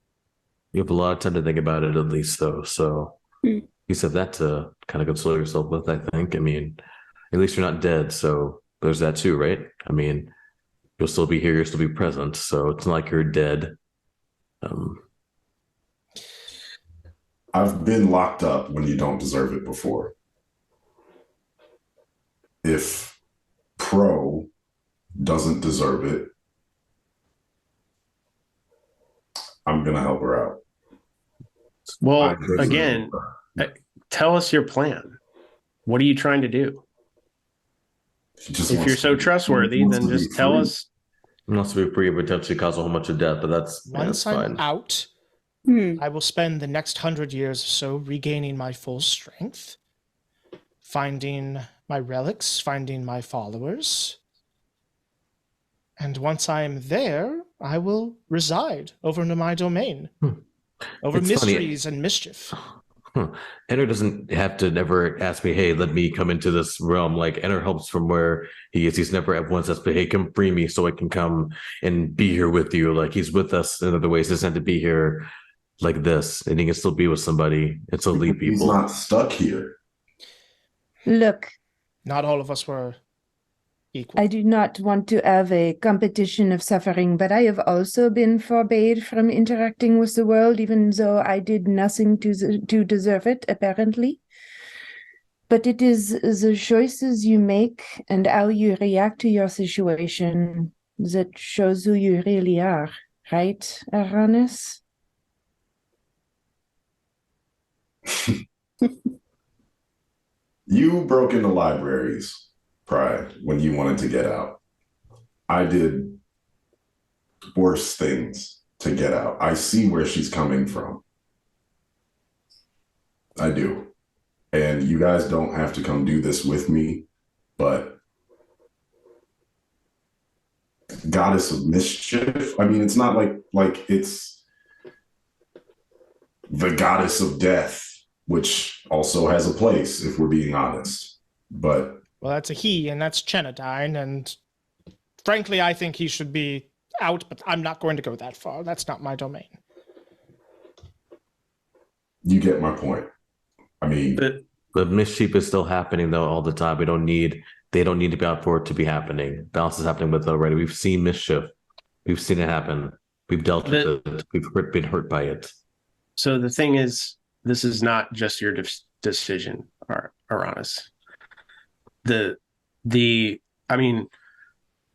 You have a lot of time to think about it, at least, though. So you said that to kind of console yourself with, I think. I mean, at least you're not dead, so there's that too, right? I mean, you'll still be here, you'll still be present, so it's not like you're dead. I've been locked up when you don't deserve it before. If Pro doesn't deserve it, I'm going to help her out. Well, again, tell us your plan. What are you trying to do? If you're so trustworthy, then just tell us. Not to be free, but potentially cause a whole bunch of death, but that's Once I'm fine. out, I will spend the next 100 years or so regaining my full strength, finding my relics, finding my followers. And once I'm there, I will reside over into my domain, over It's mysteries and mischief. Enter doesn't have to never ask me, hey, let me come into this realm. Like, Enter helps from where he is. He's never once asked me, hey, come free me so I can come and be here with you. Like, he's with us in other ways. He doesn't have to be here like this, and he can still be with somebody and still lead people. He's not stuck here. Look, Not all of us were equal. I do not want to have a competition of suffering, but I have also been forbade from interacting with the world, even though I did nothing to deserve it, apparently. But it is the choices you make and how you react to your situation that shows who you really are, right, Aranis? You broke into libraries, Pride, when you wanted to get out. I did worse things to get out. I see where she's coming from. I do. And you guys don't have to come do this with me, but goddess of mischief. I mean, it's not like it's the goddess of death, which also has a place if we're being honest. But Well, that's a he, and that's Chenadine, and frankly, I think he should be out, but I'm not going to go that far. That's not my domain. you get my point. I mean, But mischief is still happening though all the time. They don't need to be out for it to be happening. Balance is happening with it already. We've seen mischief. We've seen it happen. We've dealt with it. We've been hurt by it. So the thing is, this is not just your decision, Aranis. I mean,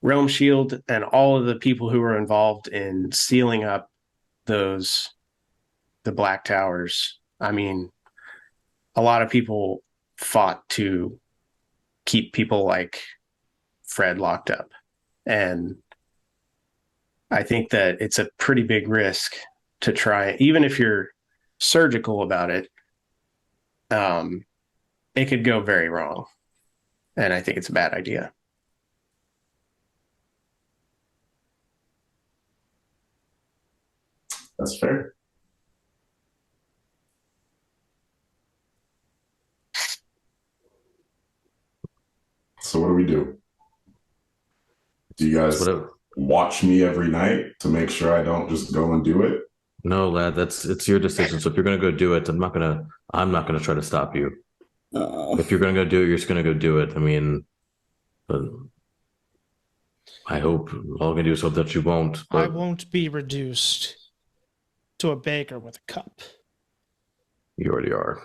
Realm Shield and all of the people who were involved in sealing up the Black Towers. I mean, a lot of people fought to keep people like Fred locked up. And I think that it's a pretty big risk to try, even if you're surgical about it, it could go very wrong. And I think it's a bad idea. that's fair. So what do we do? Do you guys watch me every night to make sure I don't just go and do it? No, lad, it's your decision. So if you're gonna go do it, I'm not gonna try to stop you. If you're gonna go do it, you're just gonna go do it. I mean, I hope all I can do is hope that you won't. But I won't be reduced to a baker with a cup. you already are.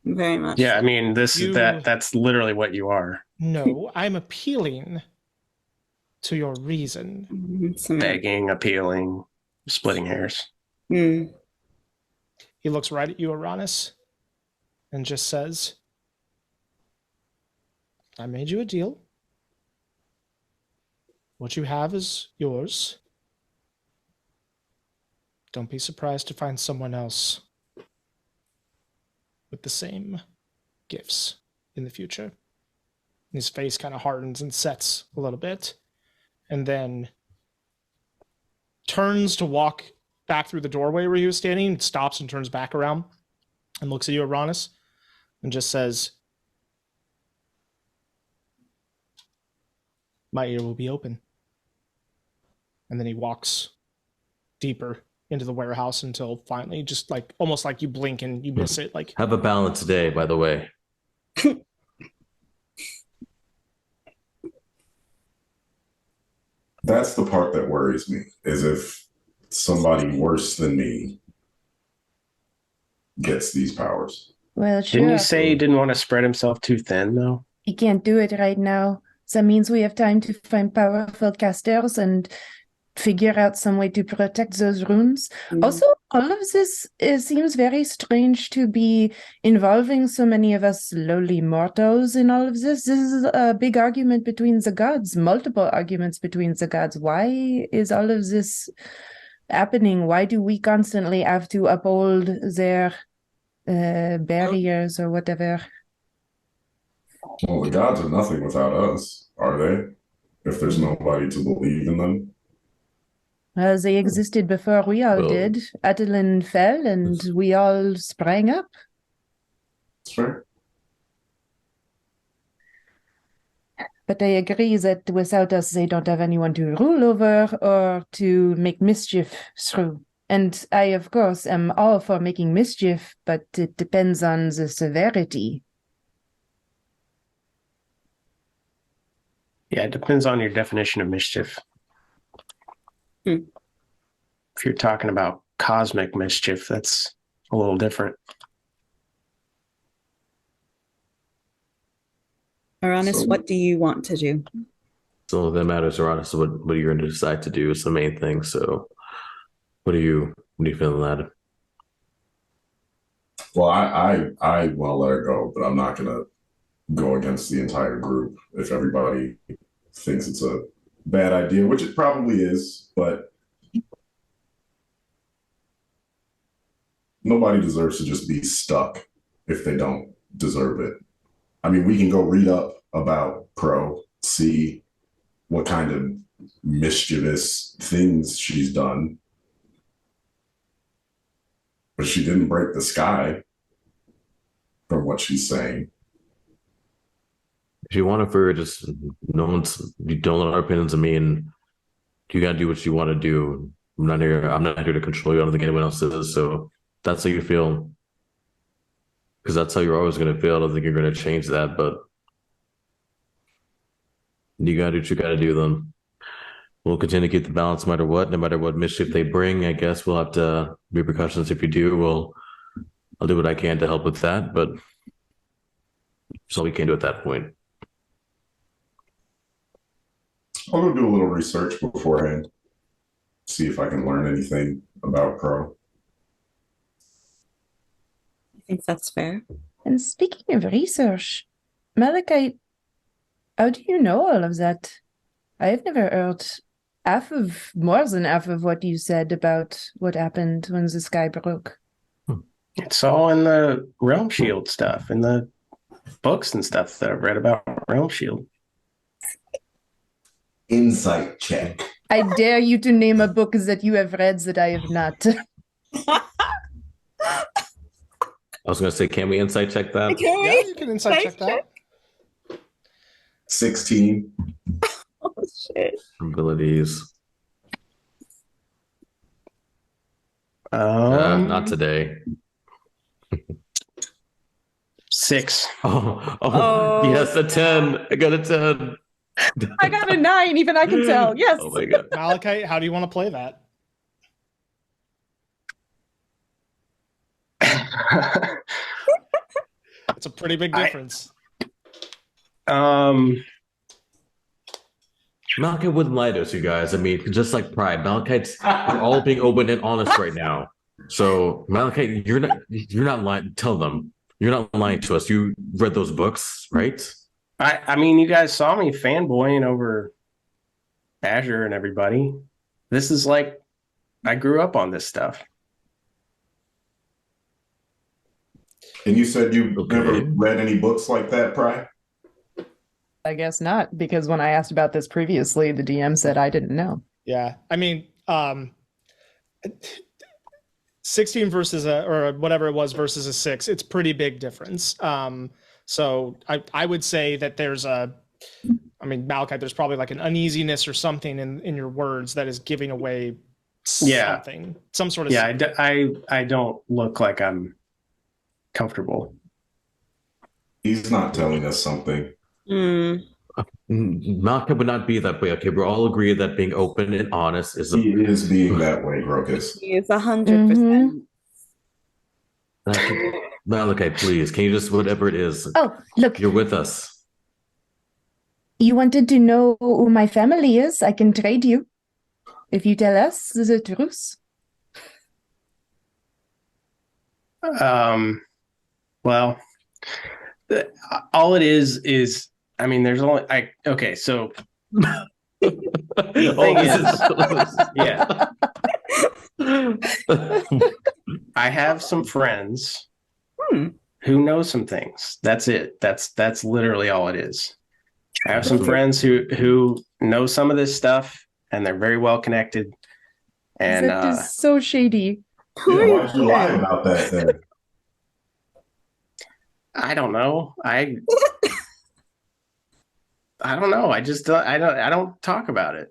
Very much. Yeah, I mean, that's literally what you are. No, I'm appealing to your reason. Begging, appealing, splitting hairs. Mm. He looks right at you, Aranis, and just says, I made you a deal. What you have is yours. Don't be surprised to find someone else with the same gifts in the future. His face kind of hardens and sets a little bit, and then turns to walk back through the doorway where he was standing, stops and turns back around and looks at you, Aranis, and just says, my ear will be open. And then he walks deeper into the warehouse until finally, just like almost like you blink and you miss it. Like, Have a balanced day, by the way. That's the part that worries me, is if somebody worse than me gets these powers. Well, sure. Didn't you say he didn't want to spread himself too thin, though? He can't do it right now. That means we have time to find powerful casters and figure out some way to protect those runes. Also, all of this seems very strange to be involving so many of us lowly mortals in all of this. This is a big argument between the gods, multiple arguments between the gods. Why is all of this happening? Why do we constantly have to uphold their barriers or whatever? Well, the gods are nothing without us, are they? If there's nobody to believe in them. Well, they existed before we all did. Adeline fell and we all sprang up. Sure. But I agree that without us, they don't have anyone to rule over or to make mischief through. And I, of course, am all for making mischief, but it depends on the severity. Yeah, it depends on your definition of mischief. If you're talking about cosmic mischief, that's a little different. Aranis, So- what do you want to do? So that matters, Ron. So what you're going to decide to do is the main thing. So what are you feeling that? Well, I want to let her go, but I'm not gonna go against the entire group if everybody thinks it's a bad idea, which it probably is, but nobody deserves to just be stuck if they don't deserve it. I mean, we can go read up about Pro, see what kind of mischievous things she's done. But she didn't break the sky from what she's saying. If you want to for just you don't let our opinions of me, and you gotta do what you want to do. I'm not here to control you. I don't think anyone else is. So that's how you feel. Because that's how you're always gonna feel. I don't think you're gonna change that, but you gotta do what you gotta do then. We'll continue to keep the balance no matter what mischief they bring. I guess we'll have to repercussions if you do. I'll do what I can to help with that, but that's all we can do at that point. I'll go do a little research beforehand, see if I can learn anything about Pro. I think that's fair. And speaking of research, Malachi, how do you know all of that? I've never heard more than half of what you said about what happened when the sky broke. It's all in the Realm Shield stuff, in the books and stuff that I've read about Realm Shield. Insight check. I dare you to name a book that you have read that I have not. I was going to say, can we insight check that? Can Yeah, we? you can insight check that. 16. Oh, shit. Abilities. Not today. 6. Oh. Yes, a 10. I got a 10. I got a 9, even I can tell. Yes. Oh my god. Malachi, how do you want to play that? It's a pretty big difference. Malachi wouldn't lie to us, you guys. I mean, just like Pride, Malachi's we're all being open and honest right now. So Malachi, you're not lying. Tell them you're not lying to us. You read those books, right? I mean, you guys saw me fanboying over Azure and everybody. This is like, I grew up on this stuff. And you said you Okay. never read any books like that, Pry? I guess not, because when I asked about this previously, the DM said I didn't know. Yeah, I mean, 16 versus or whatever it was versus a 6, it's pretty big difference. So I would say that there's Malachi, there's probably like an uneasiness or something in your words that is giving away something, some sort of. Yeah, I don't look like I'm comfortable. He's not telling us something. Malachi would not be that way. Okay, we're all agreed that being open and honest is He is being that way, Grokus. He is 100%. Malachi, please, can you just whatever it is? Oh, look, You're with us. you wanted to know who my family is? I can trade you if you tell us the truth. Well, all it is I mean, there's only okay, so Oh, yeah. I have some friends who know some things. That's it. That's literally all it is. I have some friends who know some of this stuff, and they're very well connected. And That is so shady. Yeah, why'd you lie about that then? I don't know. I don't know. I just I don't talk about it.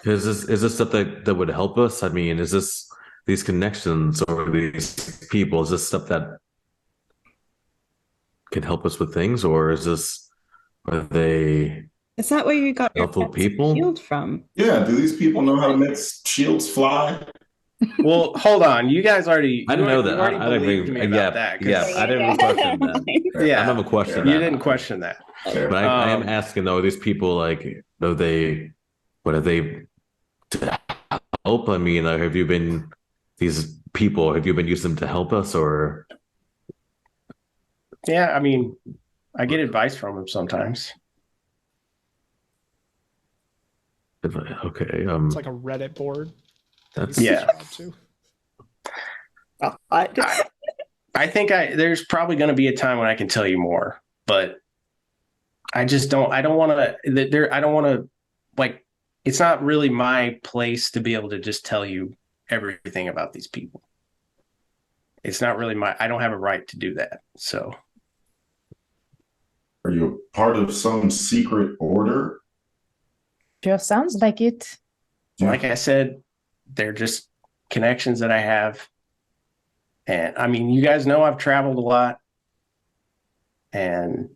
Is this stuff that would help us? I mean, is this these connections or these people? Is this stuff that can help us with things, or are they Is that where you got your helpful pet people? shield from? Yeah, do these people know how to make shields fly? Well, hold on. You guys already. I didn't know that. You already I didn't believed me about that. 'Cause- I didn't even question that. Yeah. I'm not gonna question You that. didn't question that. But I am asking though, are these people like, are they, what are they to help? I mean, have you been these people? Have you been using them to help us, or? Yeah, I mean, I get advice from them sometimes. Okay, It's like a Reddit board. that's Yeah. I think there's probably going to be a time when I can tell you more, but I just don't. I don't want to. I don't want to. Like, it's not really my place to be able to just tell you everything about these people. It's not really my. I don't have a right to do that. So, Are you a part of some secret order? Just sounds like it. like I said, they're just connections that I have. And I mean, you guys know I've traveled a lot, and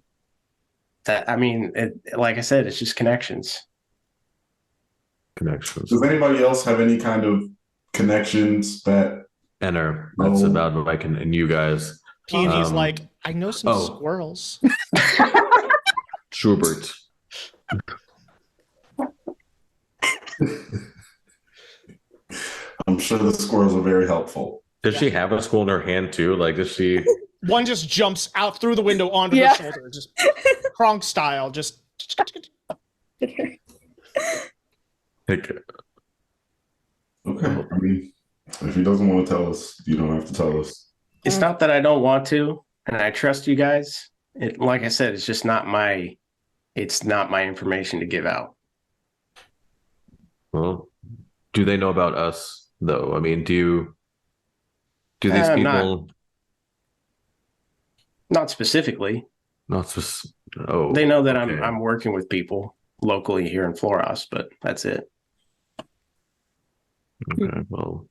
that, I mean, like I said, it's just connections. connections. Does anybody else have any kind of connections that? Enter. That's about what I can. And you guys, Peony's like, I know some oh. squirrels. Schubert. I'm sure the squirrels are very helpful. Does she have a school in her hand too? Like, does she? One just jumps out through the window onto Yeah. her shoulder, just Kronk style. Just Like, Okay. I mean, if he doesn't want to tell us, you don't have to tell us. It's not that I don't want to, and I trust you guys. Like I said, it's just not my. It's not my information to give out. well, do they know about us though? I mean, do these people Not specifically. not just? Oh, They know that okay. I'm working with people locally here in Floros, but that's it. Okay, well,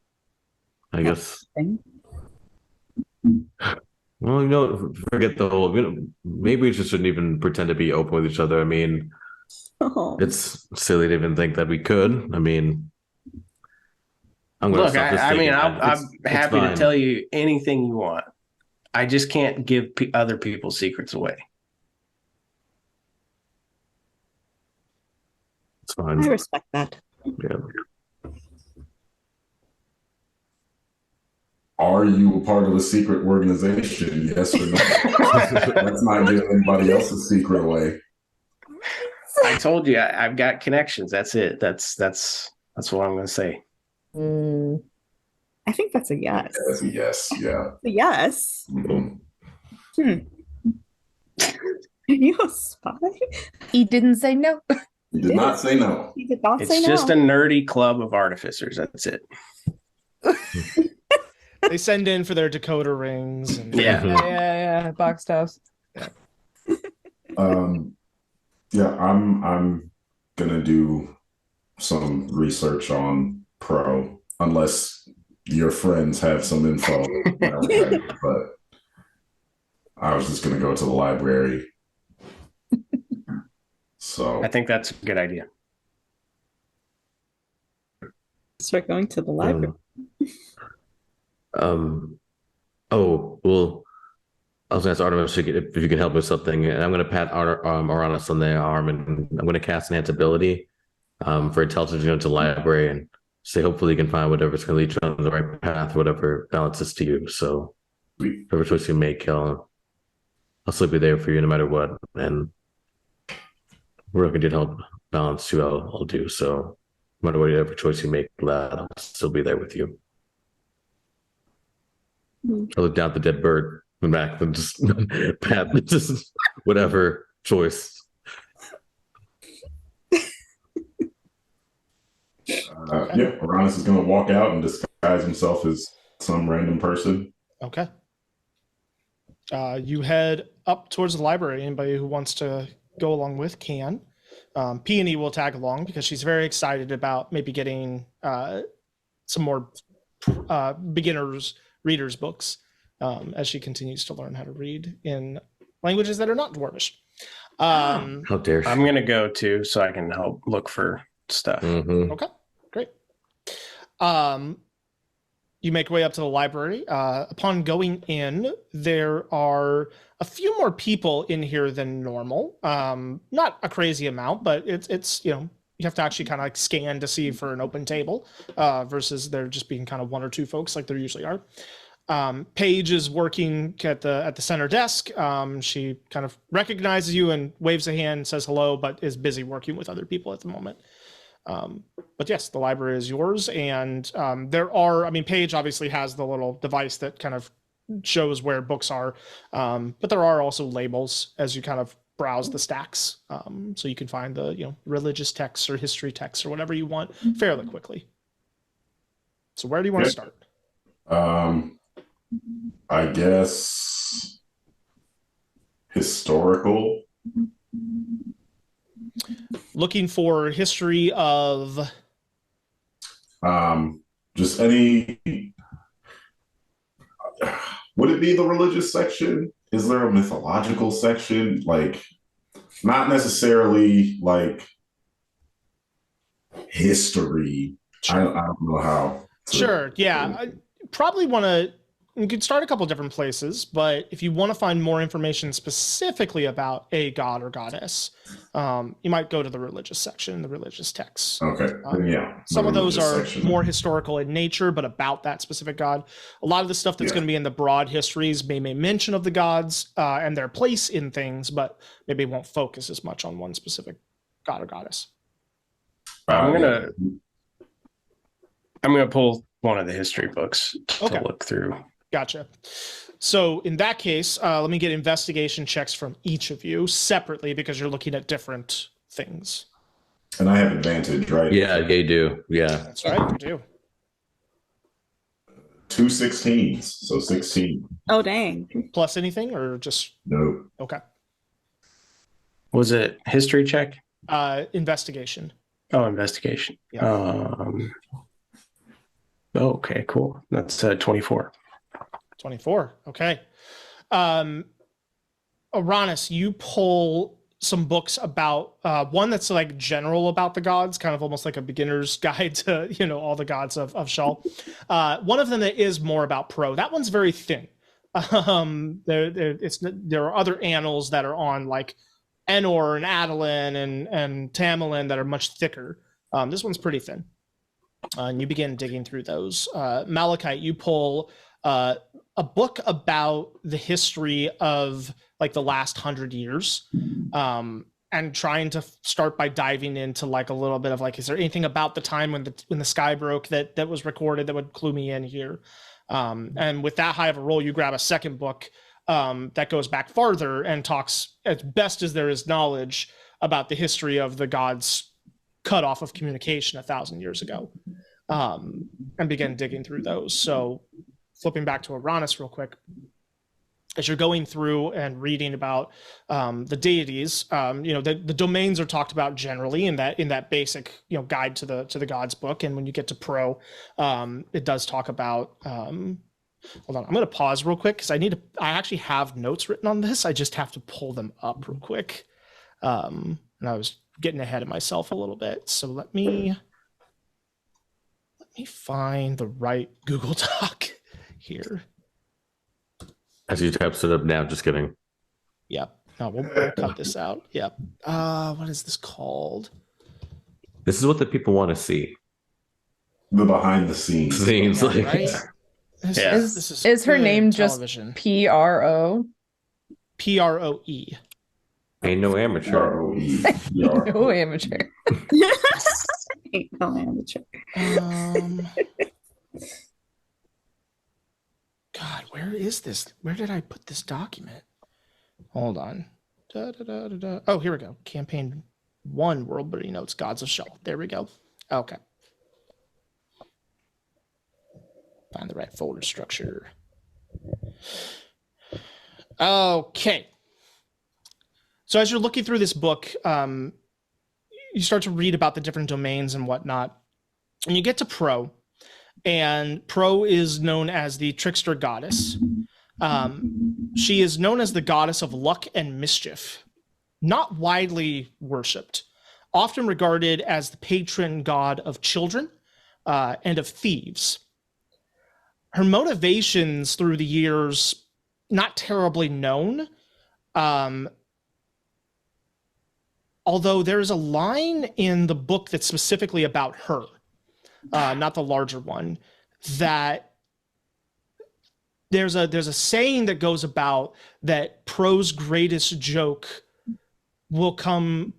I guess. Well, forget the whole. Maybe we just shouldn't even pretend to be open with each other. I mean, it's silly to even think that we could. I mean, I'm gonna Look, stop this I mean, thinking. I'm It's happy to fine. tell you anything you want. I just can't give other people's secrets away. It's fine. I respect that. Yeah. Are you a part of a secret organization? Yes or no? Let's not give anybody else's secret away. I told you I've got connections. That's it. That's what I'm going to say. I think that's a yes. That's a yes. Yeah. A yes. Mhm. Are you a spy? He didn't say no. You did not say no. He did not say It's no. just a nerdy club of artificers. That's it. they send in for their decoder rings. And Yeah. Yeah. Box tops. Yeah, I'm gonna do some research on Pro, unless your friends have some info. But I was just gonna go to the library. So I think that's a good idea. Start going to the library. Oh well. I was going to ask Artemis if you can help with something, and I'm going to pat Aranis on the arm, and I'm going to cast Enhance ability for intelligence into the library, and say hopefully you can find whatever's going to lead you on the right path, whatever balances to you. So whatever choice you make, I'll still be there for you no matter what, and whatever I can do to help balance you, I'll do. So no matter whatever choice you make, I'll still be there with you. I look down at the dead bird. And back and just pat, just whatever choice. Yeah, Aranis is gonna walk out and disguise himself as some random person. Okay. You head up towards the library. Anybody who wants to go along with can. Peony will tag along because she's very excited about maybe getting some more beginners readers books as she continues to learn how to read in languages that are not Dwarvish. How dare she? I'm going to go too, so I can help look for stuff. Mhm. Okay, great. You make your way up to the library. Upon going in, there are a few more people in here than normal. Not a crazy amount, but it's you have to actually kind of like scan to see for an open table, versus there just being kind of one or two folks like there usually are. Paige is working at the center desk. She kind of recognizes you and waves a hand, says hello, but is busy working with other people at the moment. But yes, the library is yours, and Paige obviously has the little device that kind of shows where books are, but there are also labels as you kind of browse the stacks, so you can find the religious texts or history texts or whatever you want fairly quickly. So where do you want to start? I guess historical. Looking for history of just any. Would it be the religious section? Is there a mythological section? Like, not necessarily like history. Sure. I don't know how. Sure. Yeah. I probably want to. You could start a couple different places, but if you want to find more information specifically about a god or goddess, you might go to the religious section, the religious texts. Okay. Yeah. Some of those are section. more historical in nature, but about that specific god. A lot of the stuff that's going to be in the broad histories may mention of the gods and their place in things, but maybe won't focus as much on one specific god or goddess. I'm gonna pull one of the history books to look through. Gotcha. So in that case, let me get investigation checks from each of you separately because you're looking at different things. And I have advantage, right? Yeah, you do. Yeah. That's right, you do. 2 16s, so 16. Oh, dang. Plus anything or just... No. Okay. Was it history check? Investigation. Oh, investigation. Yeah. Okay, cool. That's 24. 24. Okay. Uranus, you pull some books about one that's like general about the gods, kind of almost like a beginner's guide to all the gods of Shul. One of them that is more about Pro. That one's very thin. There are other annals that are on like Enor and Adalin and Tamerlane that are much thicker. This one's pretty thin. And you begin digging through those. Malachite, you pull a book about the history of like the last 100 years, and trying to start by diving into like a little bit of like, is there anything about the time when the sky broke that was recorded that would clue me in here? And with that high of a roll, you grab a second book that goes back farther and talks as best as there is knowledge about the history of the gods cut off of communication 1,000 years ago, and begin digging through those. So flipping back to Uranus real quick, as you're going through and reading about the deities, the domains are talked about generally in that basic guide to the gods book. And when you get to Pro, it does talk about hold on, I'm going to pause real quick because I actually have notes written on this. I just have to pull them up real quick. And I was getting ahead of myself a little bit. So let me find the right Google Doc here. As you types it up now, just kidding. Yep. No, we'll cut this out. Yep. What is this called? This is what the people want to see. The behind the scenes. Scenes, like, right? This Is her good name television. just PRO? PROE. ain't no amateur. R-O-E. No amateur. Ain't no amateur. God, where is this? Where did I put this document? Hold on. Oh, here we go. Campaign 1, World Building Notes, Gods of Shul. There we go. Okay. Find the right folder structure. Okay. So as you're looking through this book, you start to read about the different domains and whatnot, and you get to Pro, and Pro is known as the trickster goddess. She is known as the goddess of luck and mischief, not widely worshipped, often regarded as the patron god of children and of thieves. her motivations through the years, not terribly known. Although there's a line in the book that's specifically about her, not the larger one, that there's a saying that goes about that Pro's greatest joke will come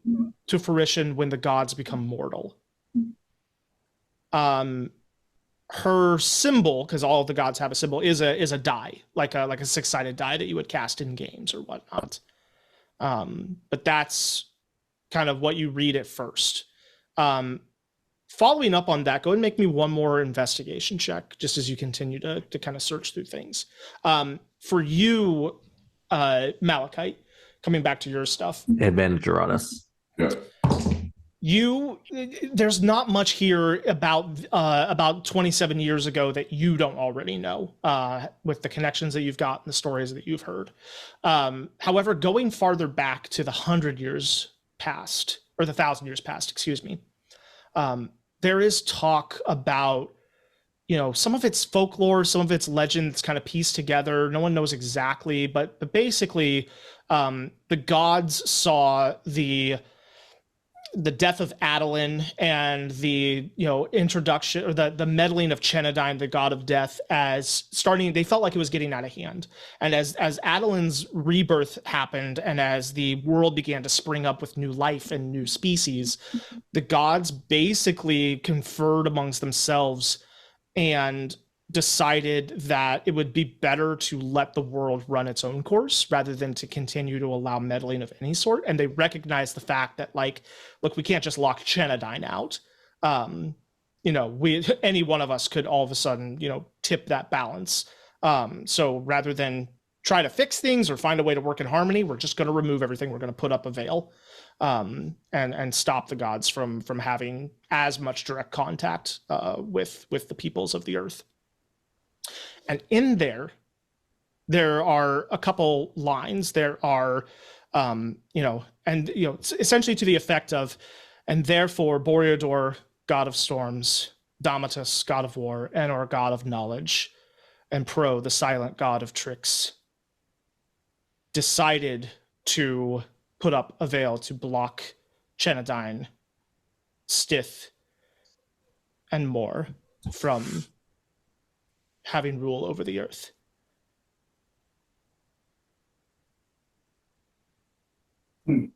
to fruition when the gods become mortal. Her symbol, because all of the gods have a symbol, is a die, like a six-sided die that you would cast in games or whatnot. But that's kind of what you read at first. Following up on that, go ahead and make me one more investigation check, just as you continue to kind of search through things. For you, Malachite, coming back to your stuff. Advantage on us. Yeah. There's not much here about 27 years ago that you don't already know, with the connections that you've got and the stories that you've heard. However, going farther back to the 100 years past, or the 1,000 years past, excuse me, there is talk about, some of its folklore, some of its legends kind of pieced together. No one knows exactly, but basically, the gods saw the death of Adalin and the introduction, or the meddling of Chenadine, the god of death, as starting. They felt like it was getting out of hand, and as Adalin's rebirth happened, and as the world began to spring up with new life and new species, the gods basically conferred amongst themselves and decided that it would be better to let the world run its own course rather than to continue to allow meddling of any sort. And they recognized the fact that, look, we can't just lock Chenadine out. Any one of us could all of a sudden, tip that balance. So rather than try to fix things or find a way to work in harmony, we're just going to remove everything. We're going to put up a veil, and stop the gods from having as much direct contact with the peoples of the earth. And in there are a couple lines. There are, essentially to the effect of, and therefore Boreador, god of storms, Domitus, god of war, Enor, god of knowledge, and Pro, the silent god of tricks, decided to put up a veil to block Chenadine, Stith, and more from having rule over the earth. I'm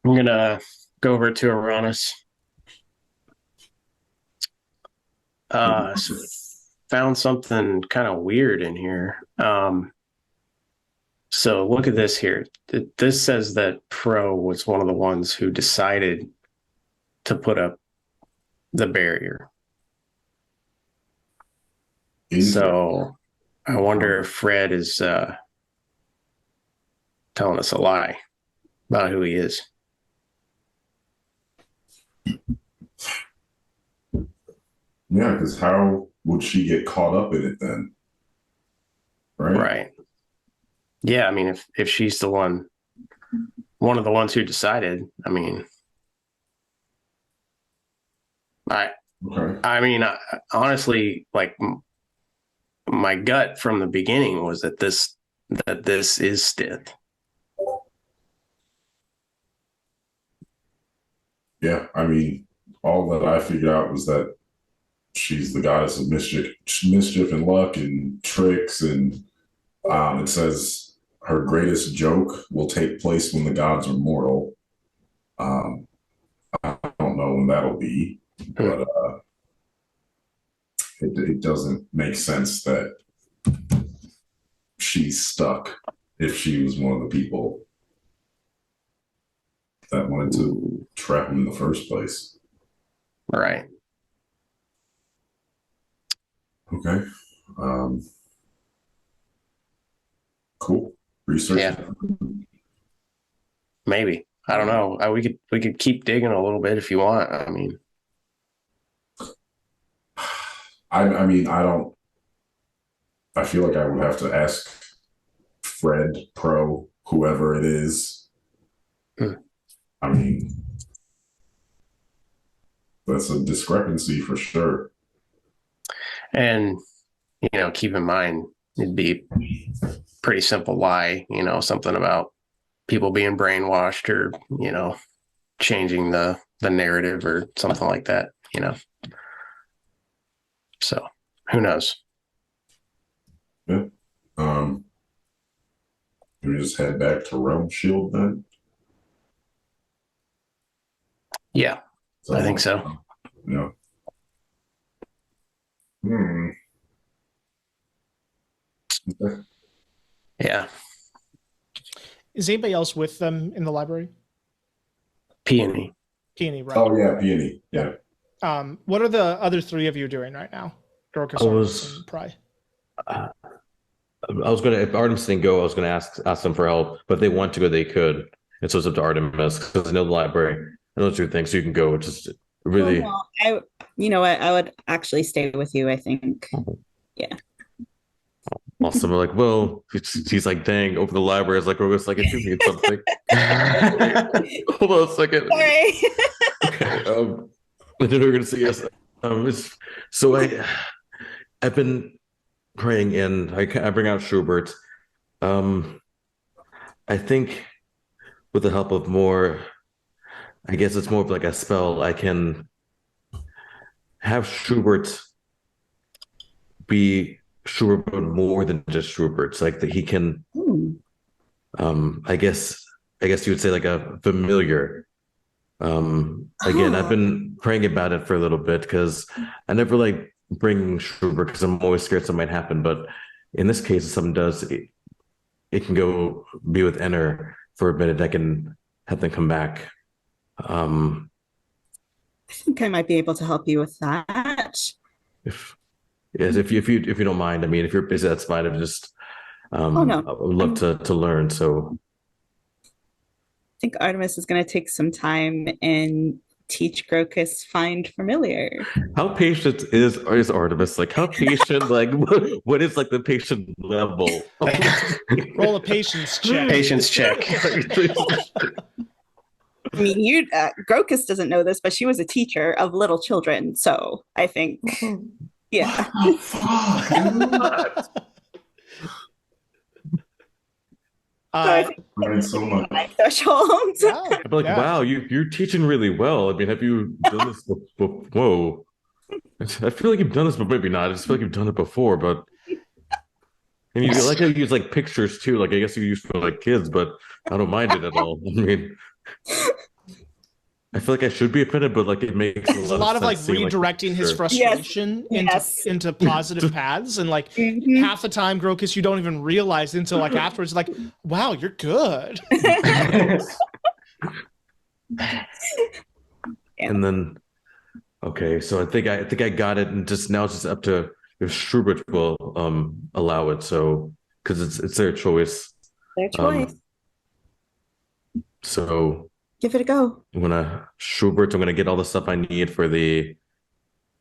gonna go over to Uranus. So found something kind of weird in here. So look at this here. This says that Pro was one of the ones who decided to put up the barrier. So I wonder if Fred is telling us a lie about who he is. Yeah, because how would she get caught up in it then? Right. Yeah, I mean, if she's the one of the ones who decided, I mean, honestly, like, my gut from the beginning was that this is Stith. Yeah, I mean, all that I figured out was that she's the goddess of mischief and luck and tricks, and it says her greatest joke will take place when the gods are mortal. I don't know when that'll be, but it doesn't make sense that she's stuck if she was one of the people that wanted to trap him in the first place. Right. Okay. Cool. Research. Yeah. Maybe. I don't know. We could keep digging a little bit if you want. I mean, I feel like I would have to ask Fred, Pro, whoever it is. I mean, that's a discrepancy for sure. And, keep in mind, it'd be pretty simple lie, something about people being brainwashed or, changing the narrative or something like that, So who knows? Yeah. We just head back to Realm Shield then? Yeah, I think so. Yeah. Okay. Yeah. Is anybody else with them in the library? Peony. Peony, right? Oh yeah, Peony. Yeah. What are the other three of you doing right now? Gorkus, Artemis, and Pry. I was gonna, if Artemis didn't go, I was gonna ask them for help, but if they want to go, they could. And so it's up to Artemis because I know the library. I know two things, so you can go. It's just really. Well, no, you know what? I would actually stay with you, I think. Yeah. Awesome. We're like, well, he's like, dang, open the library. I was like, Gorgus, like, if you need something. Hold on a second. Sorry. Okay. I didn't know we were gonna say yes. So I've been praying and I bring out Schubert. I think with the help of more, I guess it's more of like a spell. I can have Schubert be Schubert, but more than just Schubert. It's like that he can. I guess you would say like a familiar. Again, I've been praying about it for a little bit because I never like bring Schubert because I'm always scared something might happen. But in this case, if something does, it can go be with Enner for a minute. I can have them come back. I think I might be able to help you with that. If you don't mind, I mean, if you're busy, that's fine. I'm just Oh no, I would love to learn. So I think Artemis is going to take some time and teach Grokus find familiar. how patient is Artemis? Like how patient? Like what is like the patient level? Roll a patience check. Patience check. I mean, Grokus doesn't know this, but she was a teacher of little children, so I think, yeah. I learned so much. Threshold. I'm like, wow, you're teaching really well. I mean, have you done this before? Whoa. I feel like you've done this, but maybe not. I just feel like you've done it before, but and you like how you use like pictures too. Like I guess you use for like kids, but I don't mind it at all. I mean, I feel like I should be offended, but like it makes a lot of like redirecting his frustration into positive paths, and like half the time, Grokus, you don't even realize until like afterwards, like, wow, you're good. And then, okay, so I think I got it, and just now it's just up to if Schubert will allow it. So because it's their choice. Their choice. So give it a go. I'm gonna get all the stuff I need for the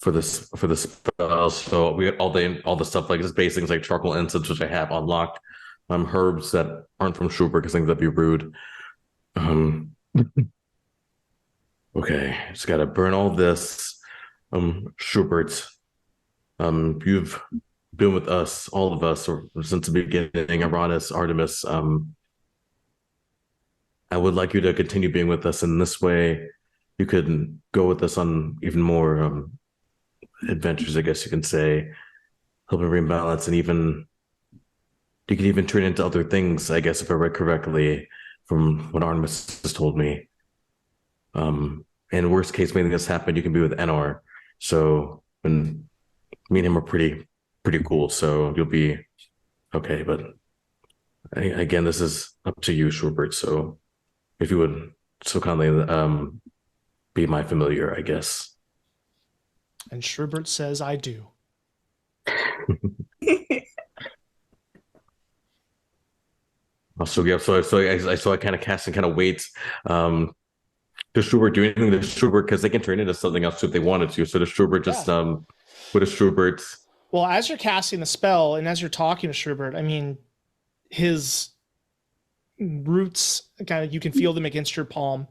spell. So we got all the stuff like just basic things like charcoal incense, which I have unlocked. Herbs that aren't from Schubert because I think that'd be rude. Okay, just gotta burn all this. Schubert, you've been with us, all of us, since the beginning. Aranis, Artemis. I would like you to continue being with us, and this way you could go with us on even more adventures, I guess you can say, helping rebalance, and even you could even turn into other things, I guess, if I read correctly from what Artemis has told me. And worst case, maybe this happened, you can be with Enor. So when me and him are pretty cool, so you'll be okay. But again, this is up to you, Schubert. So if you would so kindly be my familiar, I guess. And Schubert says, I do. So yeah, so I kind of cast and kind of wait. Does Schubert do anything to Schubert? Because they can turn into something else if they wanted to. So does Schubert just what is Schubert? Well, as you're casting the spell and as you're talking to Schubert, I mean, his roots kind of, you can feel them against your palm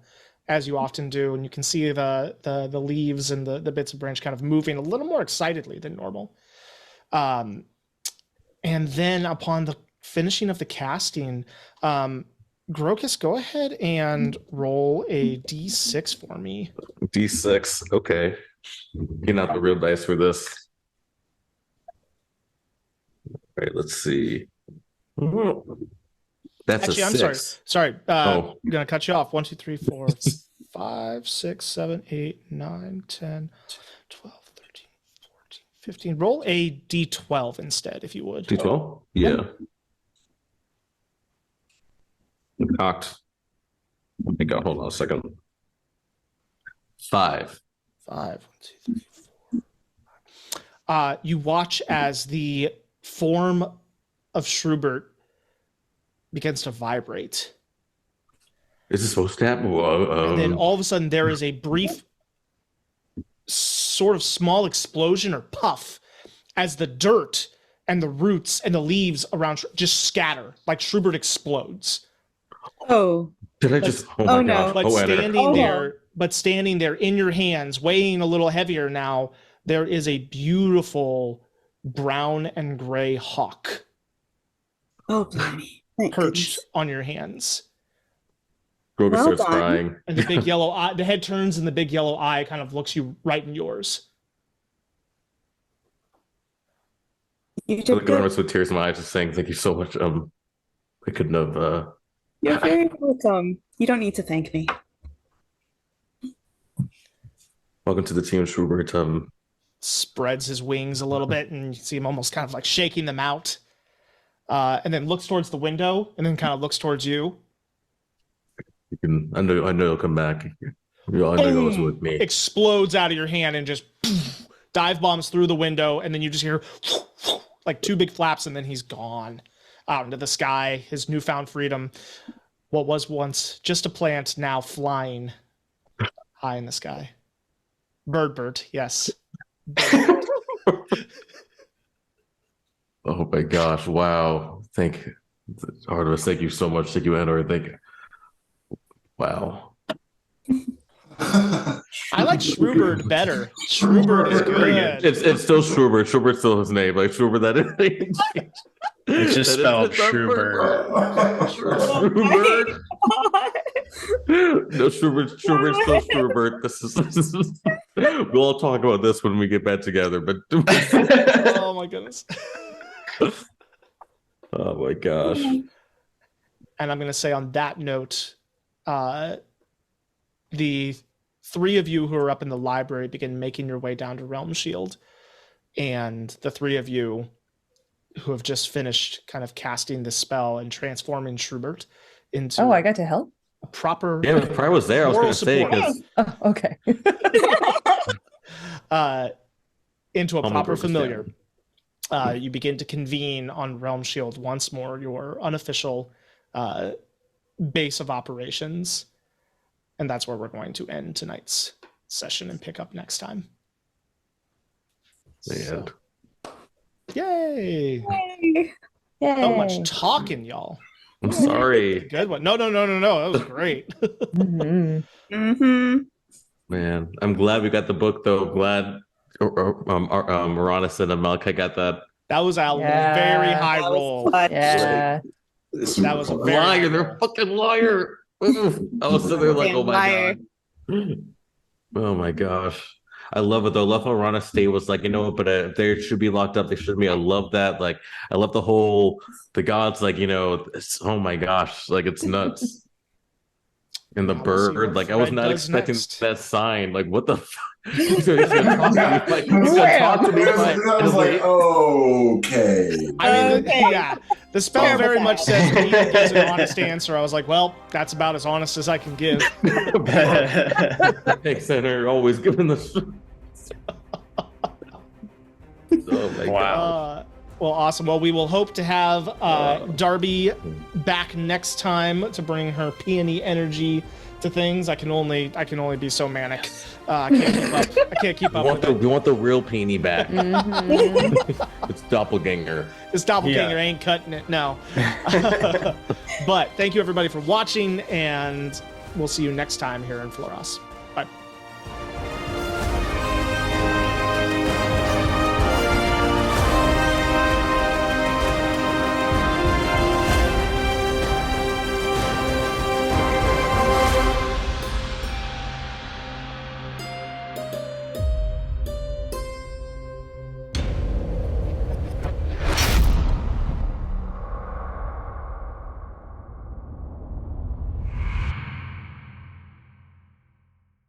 as you often do, and you can see the leaves and the bits of branch kind of moving a little more excitedly than normal. And then upon the finishing of the casting, Grokus, go ahead and roll a d6 for me. D6. Okay. Getting out the real dice for this. All right, let's see. That's Actually, a I'm 6. sorry. Oh. I'm gonna cut you off. 1, 2, 3, 4, 5, 6, 7, 8, 9, 10, 12, 13, 14, 15. Roll a d12 instead, if you would. D12? Yeah. I'm cocked. Oh my god, hold on a second. 5. 5, 1, 2, 3, 4. You watch as the form of Schrubert begins to vibrate. Is this supposed to happen? And then all of a sudden there is a brief sort of small explosion or puff as the dirt and the roots and the leaves around just scatter, like Schrubert explodes. Oh, Did I just? Oh oh my no. gosh! But enter. standing there in your hands, weighing a little heavier now, there is a beautiful brown and gray hawk Oh, blimey. Thank perched goodness. on your hands. Grogu Well starts done. crying. And the big yellow eye, the head turns and the big yellow eye kind of looks you right in yours. You I did look around good. with tears in my eyes, just saying, "Thank you so much." I couldn't have. You're very welcome. You don't need to thank me. Welcome to the team, Schubert. Spreads his wings a little bit, and you see him almost kind of like shaking them out. And then looks towards the window, and then kind of looks towards you. You can. I know. You'll come back. I know you'll also with me. Explodes out of your hand and just dive bombs through the window, and then you just hear like 2 big flaps, and then he's gone out into the sky. His newfound freedom, what was once just a plant, now flying high in the sky. Bird, yes. Oh my gosh! Wow. Artemis, thank you so much. Thank you, Andor. Wow. I like Schrubert better. Schrubert is good. It's still Schubert. Schubert's still his name. Like Schubert, that is. It's just spelled Schubert. Schubert. No, Schubert's still Schubert. This is. We'll all talk about this when we get back together. But Oh my goodness. oh my gosh. And I'm going to say on that note, the 3 of you who are up in the library begin making your way down to Realm Shield. And the 3 of you who have just finished kind of casting the spell and transforming Schrubert into Oh, I got to help? a proper Yeah, if I was there, I was going to say, moral because Oh, okay. into a I'm proper gonna familiar. You begin to convene on Realm Shield once more, your unofficial base of operations. And that's where we're going to end tonight's session and pick up next time. Man. Yay! Yay. Yay. So much talking, y'all. I'm sorry, Good one. No. That was great. Mhm. Mm-hmm. man. I'm glad we got the book, though. Glad Marana said and Malachi got that. That was a Yeah. very high That was roll. fun. Yeah. That was a very Liar, high they're roll. a fucking liar. I was sitting there like, oh my Liar. god. Oh my gosh. I love it though. I love how Rana State was like, but if they should be locked up, they should be. I love that. Like, I love the gods, like, oh my gosh, like it's nuts. And the Now we'll see bird, what like I was Fred not does expecting next. that sign. Like, what the fuck? He's gonna talk to me. I was like, okay. I mean, Okay. yeah, the spell Terrible very guy. much says me to give an honest answer. I was like, well, that's about as honest as I can give. Thanks, Center, always giving the. Oh my god. Well, awesome. Well, we will hope to have Darby back next time to bring her peony energy to things. I can only be so manic. I can't keep up with it. We want the real Peony back. Mhm. It's doppelganger. This doppelganger Yeah. ain't cutting it. No. But thank you everybody for watching, and we'll see you next time here in Floros.